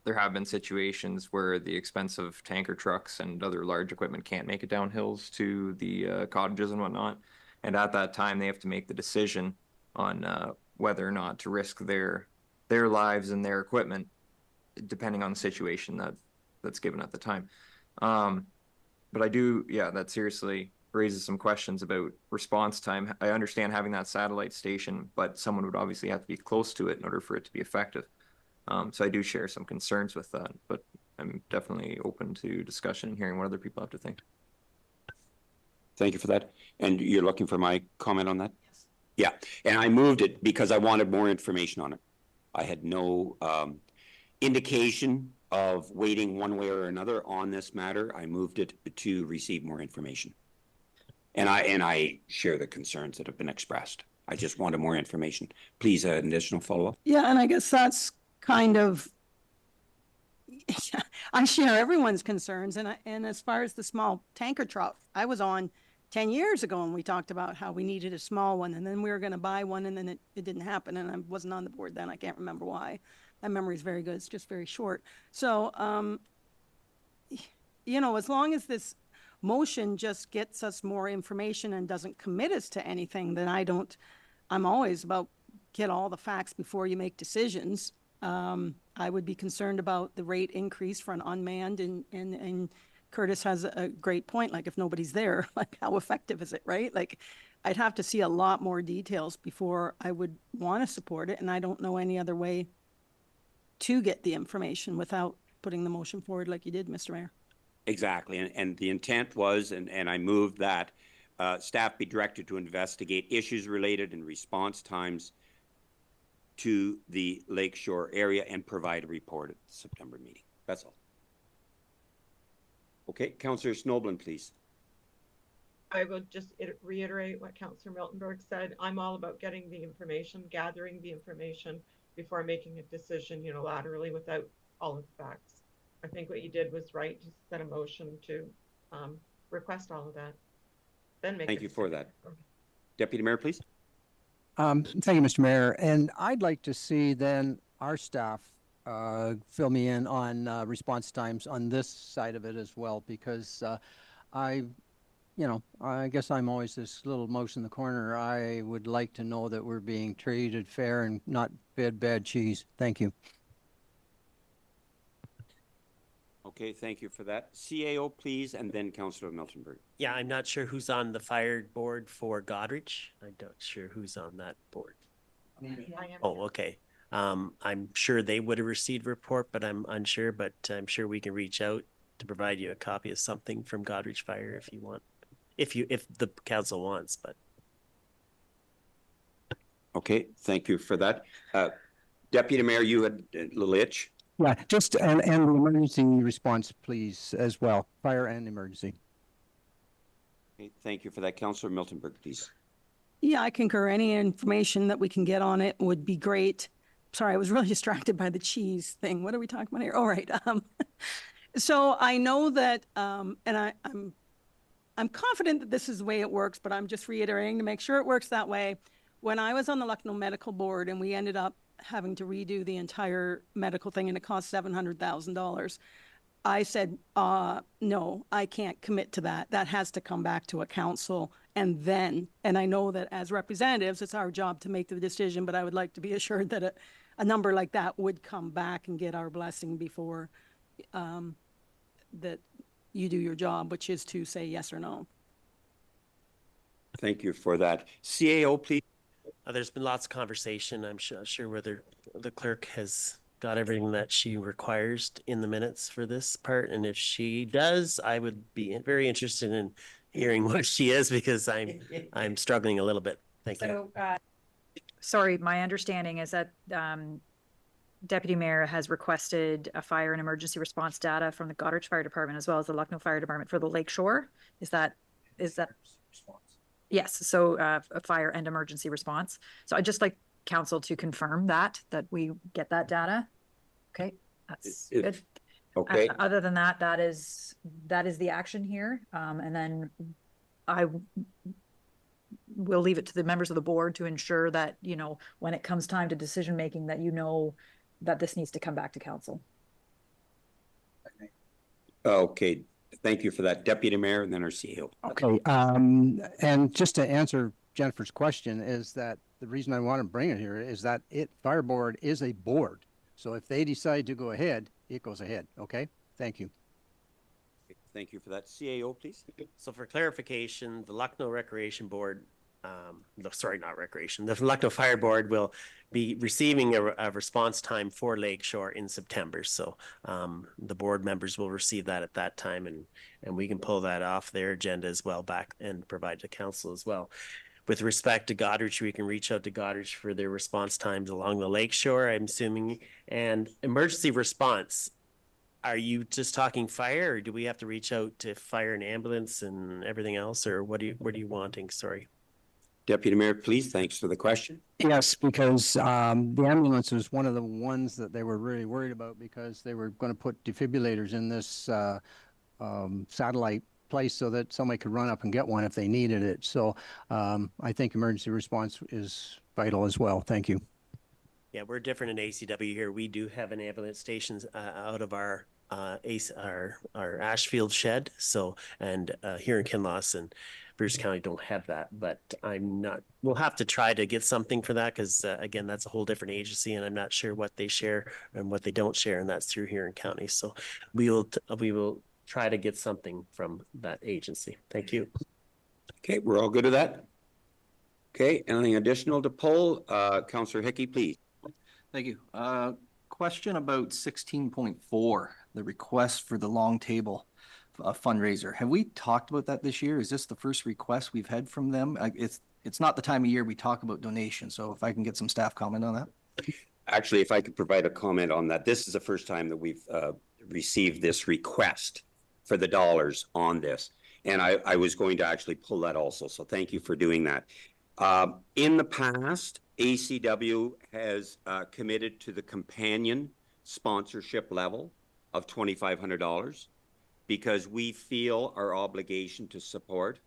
there have been situations where the expensive tanker trucks and other large equipment can't make it down hills to the cottages and whatnot. And at that time, they have to make the decision on whether or not to risk their lives and their equipment, depending on the situation that's given at the time. But I do, yeah, that seriously raises some questions about response time. I understand having that satellite station, but someone would obviously have to be close to it in order for it to be effective. So I do share some concerns with that, but I'm definitely open to discussion and hearing what other people have to think. Thank you for that. And you're looking for my comment on that? Yes. Yeah, and I moved it because I wanted more information on it. I had no indication of waiting one way or another on this matter. I moved it to receive more information. And I share the concerns that have been expressed. I just wanted more information. Please, an additional follow-up. Yeah, and I guess that's kind of, I share everyone's concerns. And as far as the small tanker truck, I was on 10 years ago and we talked about how we needed a small one and then we were going to buy one and then it didn't happen and I wasn't on the board then. I can't remember why. My memory is very good. It's just very short. So, you know, as long as this motion just gets us more information and doesn't commit us to anything, then I'm always about get all the facts before you make decisions. I would be concerned about the rate increase for an unmanned and Curtis has a great point. Like if nobody's there, like how effective is it, right? Like I'd have to see a lot more details before I would want to support it. And I don't know any other way to get the information without putting the motion forward like you did, Mr. Mayor. Exactly. And the intent was, and I moved that staff be directed to investigate issues related in response times to the Lakeshore area and provide a report at the September meeting. That's all. Okay, Councillor Snowblin, please. I will just reiterate what Councillor Miltonberg said. I'm all about getting the information, gathering the information before making a decision unilaterally without all of the facts. I think what you did was right, just set a motion to request all of that. Then make. Thank you for that. Deputy Mayor, please. Thank you, Mr. Mayor. And I'd like to see then our staff fill me in on response times on this side of it as well, because I guess I'm always this little mouse in the corner. I would like to know that we're being treated fair and not fed bad cheese. Thank you. Okay, thank you for that. CAO, please, and then Councillor Miltonberg. Yeah, I'm not sure who's on the fire board for Goderich. I'm not sure who's on that board. I am. Oh, okay. I'm sure they would have received a report, but I'm unsure, but I'm sure we can reach out to provide you a copy of something from Goderich Fire if you want, if the council wants, but. Okay, thank you for that. Deputy Mayor, you had a little itch. Yeah, just, and the emergency response, please, as well, fire and emergency. Okay, thank you for that. Councillor Miltenberg, please. Yeah, I concur. Any information that we can get on it would be great. Sorry, I was really distracted by the cheese thing. What are we talking about here? All right. So I know that, and I'm confident that this is the way it works, but I'm just reiterating to make sure it works that way. When I was on the Lucknow Medical Board and we ended up having to redo the entire medical thing and it cost $700,000, I said, no, I can't commit to that. That has to come back to a council. And I know that as representatives, it's our job to make the decision, but I would like to be assured that a number like that would come back and get our blessing before that you do your job, which is to say yes or no. Thank you for that. CAO, please. There's been lots of conversation. I'm sure whether the clerk has got everything that she requires in the minutes for this part. And if she does, I would be very interested in hearing what she is, because I'm struggling a little bit. Thank you. Sorry, my understanding is that Deputy Mayor has requested a fire and emergency response data from the Goderich Fire Department as well as the Lucknow Fire Department for the Lakeshore. Is that? Yes, so a fire and emergency response. So I'd just like council to confirm that we get that data. Okay, that's good. Okay. Other than that, that is the action here. And then I will leave it to the members of the board to ensure that, you know, when it comes time to decision making, that you know that this needs to come back to council. Okay. Thank you for that, Deputy Mayor, and then our CEO. Okay. And just to answer Jennifer's question, is that the reason I want to bring it here is that fire board is a board. So if they decide to go ahead, it goes ahead. Okay. Thank you. Thank you for that. CAO, please. So for clarification, the Lucknow Recreation Board, sorry, not Recreation, the Lucknow Fire Board will be receiving a response time for Lakeshore in September. So the board members will receive that at that time, and we can pull that off their agenda as well back and provide to council as well. With respect to Goderich, we can reach out to Goderich for their response times along the Lakeshore, I'm assuming. And emergency response, are you just talking fire, or do we have to reach out to fire and ambulance and everything else, or what are you wanting? Sorry. Deputy Mayor, please. Thanks for the question. Yes, because the ambulance was one of the ones that they were really worried about, because they were going to put defibrillators in this satellite place so that somebody could run up and get one if they needed it. So I think emergency response is vital as well. Thank you. Yeah, we're different in ACW here. We do have an ambulance stations out of our Ashfield shed. So, and here in Kinloss and Bruce County don't have that, but we'll have to try to get something for that, because again, that's a whole different agency, and I'm not sure what they share and what they don't share, and that's through here in county. So we will try to get something from that agency. Thank you. Okay, we're all good with that. Okay, anything additional to pull? Councillor Hickey, please. Thank you. Question about 16.4, the request for the long table fundraiser. Have we talked about that this year? Is this the first request we've had from them? It's not the time of year we talk about donations, so if I can get some staff comment on that. Actually, if I could provide a comment on that, this is the first time that we've received this request for the dollars on this. And I was going to actually pull that also. So thank you for doing that. In the past, ACW has committed to the companion sponsorship level of $2,500 because we feel our obligation to support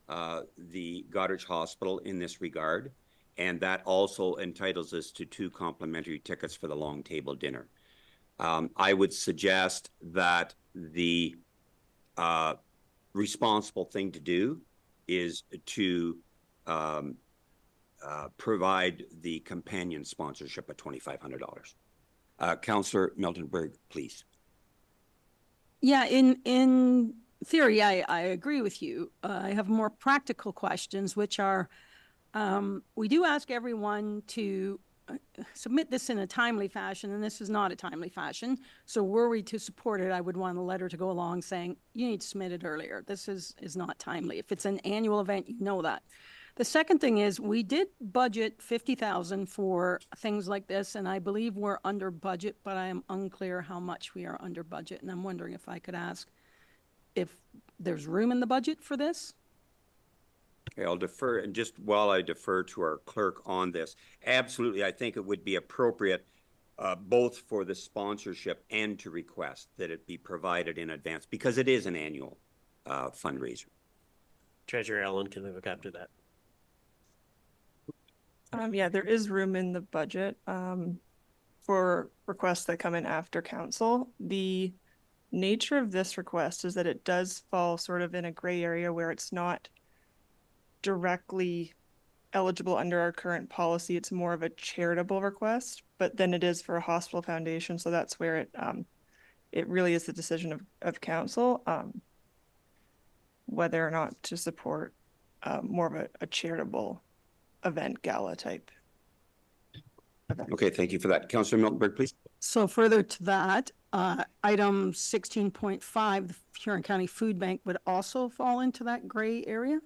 the Goderich Hospital in this regard. And that also entitles us to 2 complimentary tickets for the long table dinner. I would suggest that the responsible thing to do is to provide the companion sponsorship at $2,500. Councillor Miltenberg, please. Yeah, in theory, I agree with you. I have more practical questions, which are, we do ask everyone to submit this in a timely fashion, and this is not a timely fashion. So were we to support it, I would want a letter to go along saying, you need to submit it earlier. This is not timely. If it's an annual event, you know that. The second thing is we did budget 50,000 for things like this, and I believe we're under budget, but I am unclear how much we are under budget. And I'm wondering if I could ask if there's room in the budget for this? Okay, I'll defer, and just while I defer to our clerk on this, absolutely, I think it would be appropriate both for the sponsorship and to request that it be provided in advance, because it is an annual fundraiser. Treasurer Ellen can look after that. Yeah, there is room in the budget for requests that come in after council. The nature of this request is that it does fall sort of in a gray area where it's not directly eligible under our current policy. It's more of a charitable request, but then it is for a hospital foundation. So that's where it really is the decision of council whether or not to support more of a charitable event gala type event. Okay, thank you for that. Councillor Miltenberg, please. So further to that, item 16.5, the Huron County Food Bank would also fall into that gray area?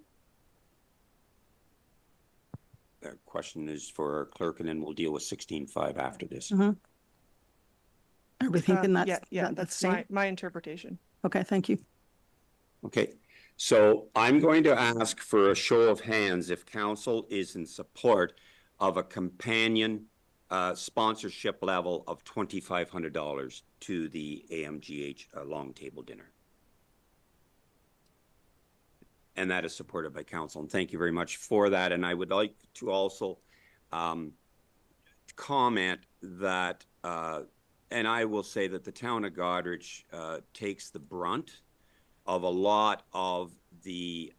The question is for our clerk, and then we'll deal with 16.5 after this. Mm-hmm. Are we thinking that's that's my interpretation. Okay, thank you. Okay, so I'm going to ask for a show of hands if council is in support of a companion sponsorship level of $2,500 to the AMGH long table dinner. And that is supported by council. And thank you very much for that. And I would like to also comment that, and I will say that the town of Goderich takes the brunt of a lot of the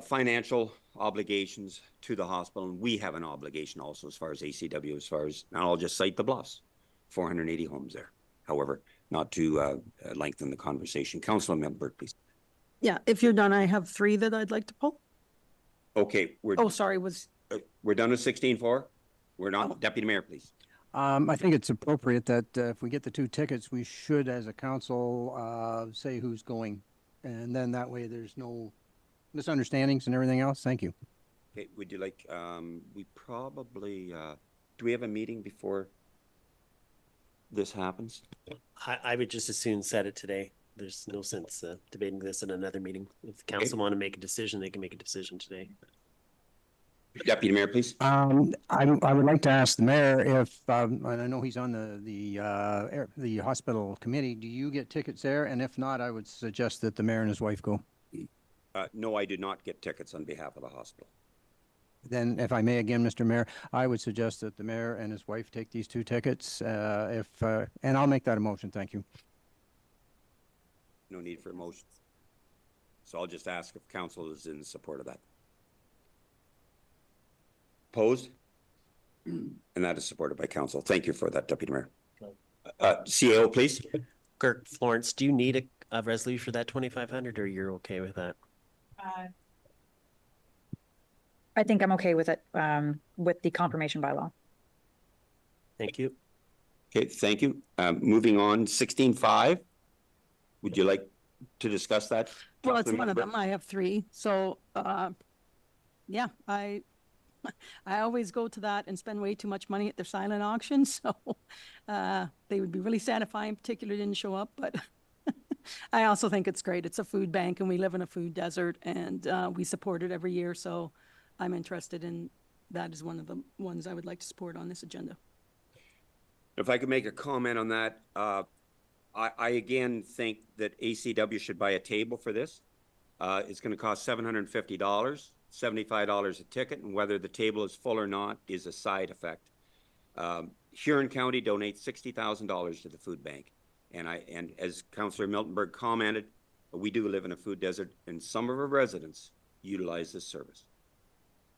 financial obligations to the hospital. And we have an obligation also as far as ACW, as far as, and I'll just cite the Bluffs, 480 homes there. However, not to lengthen the conversation. Councilor Miltenberg, please. Yeah, if you're done, I have 3 that I'd like to pull. Okay, Oh, sorry, we're done with 16.4? We're not, Oh. Deputy Mayor, please. I think it's appropriate that if we get the 2 tickets, we should, as a council, say who's going. And then that way there's no misunderstandings and everything else. Thank you. Okay, would you like, we probably, do we have a meeting before this happens? I would just as soon set it today. There's no sense debating this in another meeting. If the council want to make a decision, they can make a decision today. Deputy Mayor, please. I would like to ask the mayor if, and I know he's on the hospital committee, do you get tickets there? And if not, I would suggest that the mayor and his wife go. No, I do not get tickets on behalf of the hospital. Then, if I may again, Mr. Mayor, I would suggest that the mayor and his wife take these 2 tickets. And I'll make that a motion. Thank you. No need for a motion. So I'll just ask if council is in support of that. Opposed? And that is supported by council. Thank you for that, Deputy Mayor. CAO, please. Kirk, Florence, do you need a resolution for that 2,500 or you're okay with that? I think I'm okay with it, with the confirmation bylaw. Thank you. Okay, thank you. Moving on, 16.5. Would you like to discuss that? Well, it's one of them. I have 3. So, yeah, I always go to that and spend way too much money at their silent auction. So they would be really sad if I in particular didn't show up. But I also think it's great. It's a food bank and we live in a food desert and we support it every year. So I'm interested in that as one of the ones I would like to support on this agenda. If I could make a comment on that, I again think that ACW should buy a table for this. It's going to cost $750, $75 a ticket, and whether the table is full or not is a side effect. Huron County donates $60,000 to the food bank. And as Councillor Miltenberg commented, we do live in a food desert, and some of our residents utilize this service.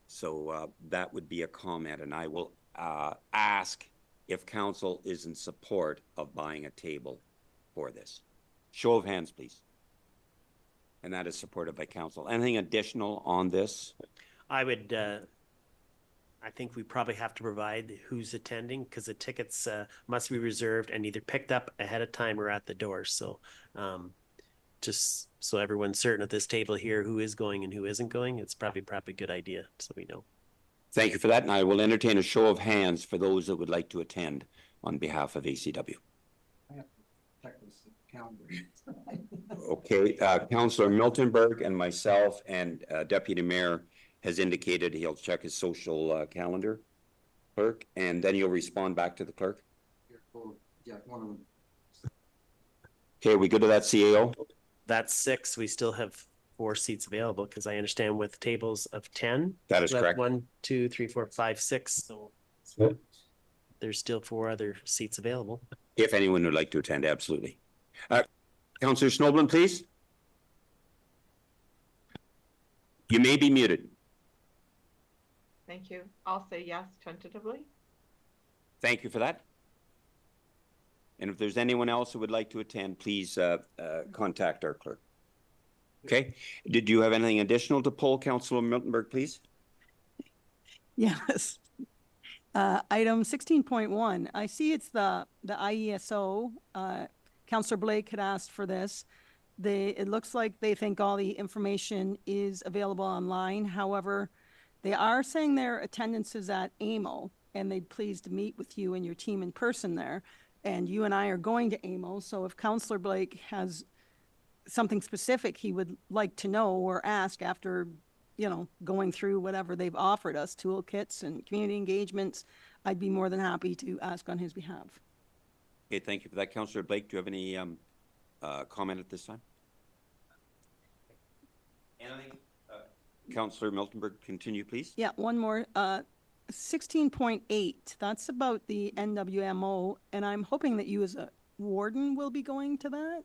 So that would be a comment, and I will ask if council is in support of buying a table for this. Show of hands, please. And that is supported by council. Anything additional on this? I would, I think we probably have to provide who's attending because the tickets must be reserved and either picked up ahead of time or at the door. So just so everyone's certain at this table here who is going and who isn't going, it's probably a good idea, so we know. Thank you for that, and I will entertain a show of hands for those that would like to attend on behalf of ACW. Okay, Councillor Miltenberg and myself and Deputy Mayor has indicated he'll check his social calendar, clerk, and then you'll respond back to the clerk. Okay, we good to that, CAO? That's 6. We still have 4 seats available because I understand with tables of 10. That is correct. 1, 2, 3, 4, 5, 6. So there's still 4 other seats available. If anyone would like to attend, absolutely. Councillor Snoblin, please. You may be muted. Thank you. I'll say yes tentatively. Thank you for that. And if there's anyone else who would like to attend, please contact our clerk. Okay. Did you have anything additional to pull, Councillor Miltenberg, please? Yes. Item 16.1. I see it's the IESO. Councillor Blake had asked for this. It looks like they think all the information is available online. However, they are saying their attendance is at AMO, and they'd pleased to meet with you and your team in person there. And you and I are going to AMO, so if Councillor Blake has something specific he would like to know or ask after, you know, going through whatever they've offered us, toolkits and community engagements, I'd be more than happy to ask on his behalf. Okay, thank you for that. Councillor Blake, do you have any comment at this time? Anything? Councillor Miltenberg, continue, please. Yeah, one more. 16.8, that's about the NWMO, and I'm hoping that you as a warden will be going to that.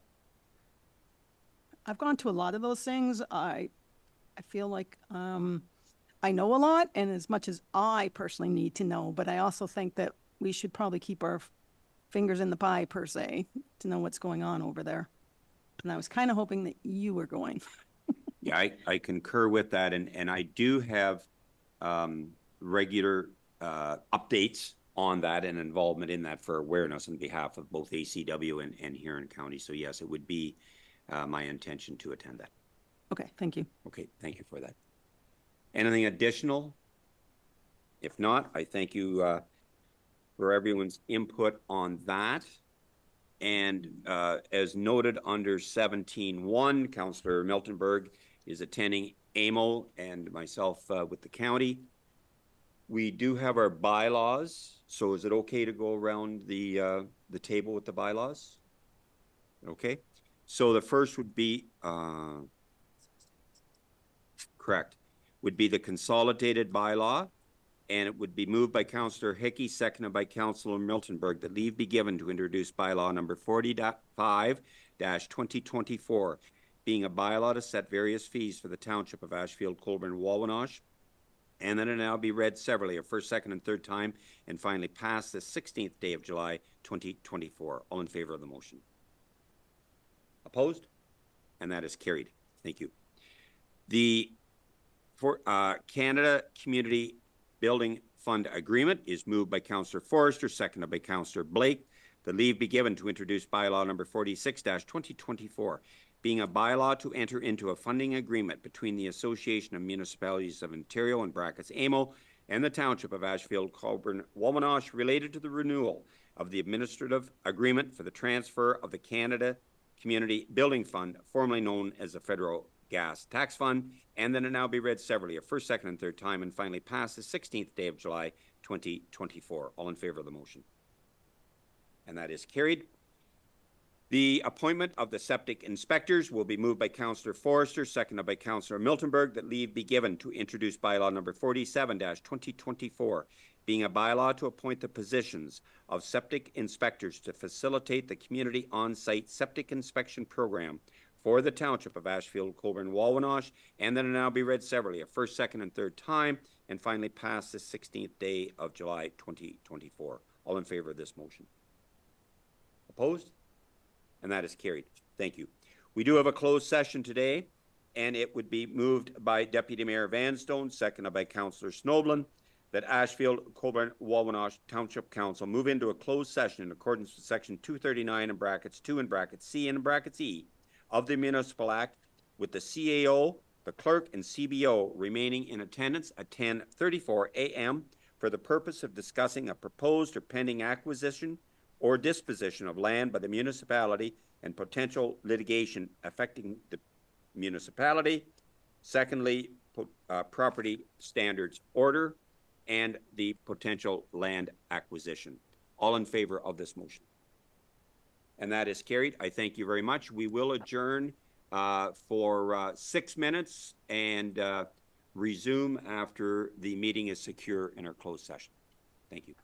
I've gone to a lot of those things. I feel like I know a lot, and as much as I personally need to know, but I also think that we should probably keep our fingers in the pie, per se, to know what's going on over there. And I was kind of hoping that you were going. Yeah, I concur with that, and I do have regular updates on that and involvement in that for awareness on behalf of both ACW and Huron County. So yes, it would be my intention to attend that. Okay, thank you. Okay, thank you for that. Anything additional? If not, I thank you for everyone's input on that. And as noted under 17.1, Councillor Miltenberg is attending AMO and myself with the county. We do have our bylaws, so is it okay to go around the table with the bylaws? Okay, so the first would be correct, would be the consolidated bylaw, and it would be moved by Councillor Hickey, seconded by Councillor Miltenberg, that leave be given to introduce bylaw number 40.5-2024, being a bylaw to set various fees for the township of Ashfield-Colborne-Wawanosh, and then it now be read severally a first, second, and third time, and finally passed the 16th day of July, 2024. All in favor of the motion? Opposed? And that is carried. Thank you. The Canada Community Building Fund Agreement is moved by Councillor Forrester, seconded by Councillor Blake. The leave be given to introduce bylaw number 46-2024, being a bylaw to enter into a funding agreement between the Association of Municipalities of Ontario, in brackets AMO, and the Township of Ashfield-Colborne-Wawanosh related to the renewal of the administrative agreement for the transfer of the Canada Community Building Fund, formerly known as the Federal Gas Tax Fund, and then it now be read severally a first, second, and third time, and finally passed the 16th day of July, 2024. All in favor of the motion? And that is carried. The appointment of the septic inspectors will be moved by Councillor Forrester, seconded by Councillor Miltenberg, that leave be given to introduce bylaw number 47-2024, being a bylaw to appoint the positions of septic inspectors to facilitate the community on-site septic inspection program for the township of Ashfield-Colborne-Wawanosh, and then it now be read severally a first, second, and third time, and finally passed the 16th day of July, 2024. All in favor of this motion? Opposed? And that is carried. Thank you. We do have a closed session today, and it would be moved by Deputy Mayor Vanstone, seconded by Councillor Snoblin, that Ashfield-Colborne-Wawanosh Township Council move into a closed session in accordance with Section 239 in brackets 2 in brackets C and in brackets E of the Municipal Act, with the CAO, the clerk, and CBO remaining in attendance at 10:34 a.m. for the purpose of discussing a proposed or pending acquisition or disposition of land by the municipality and potential litigation affecting the municipality. Secondly, property standards order and the potential land acquisition. All in favor of this motion? And that is carried. I thank you very much. We will adjourn for 6 minutes and resume after the meeting is secure in our closed session. Thank you.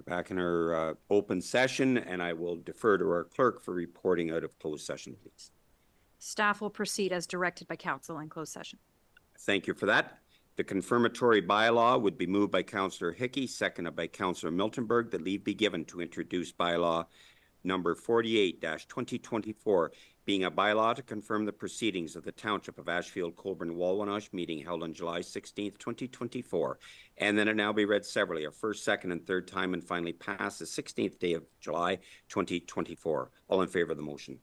back in our open session, and I will defer to our clerk for reporting out of closed session, please. Staff will proceed as directed by council in closed session. Thank you for that. The confirmatory bylaw would be moved by Councillor Hickey, seconded by Councillor Miltenberg, that leave be given to introduce bylaw number 48-2024, being a bylaw to confirm the proceedings of the Township of Ashfield-Colborne-Wawanosh meeting held on July 16th, 2024, and then it now be read severally, a first, second, and third time, and finally pass the 16th day of July, 2024. All in favor of the motion?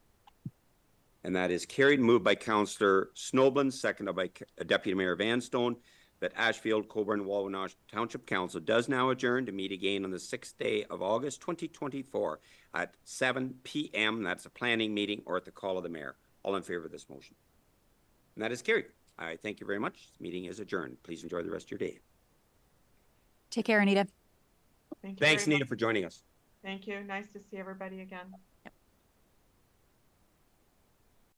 And that is carried. Moved by Councillor Snoblin, seconded by Deputy Mayor Vanstone, that Ashfield-Colborne-Wawanosh Township Council does now adjourn to meet again on the 6th day of August 2024 at 7 p.m. That's a planning meeting or at the call of the mayor. All in favor of this motion? And that is carried. I thank you very much. This meeting is adjourned. Please enjoy the rest of your day. Take care, Anita. Thank you Thanks, very Anita, much. for joining us. Thank you. Nice to see everybody again.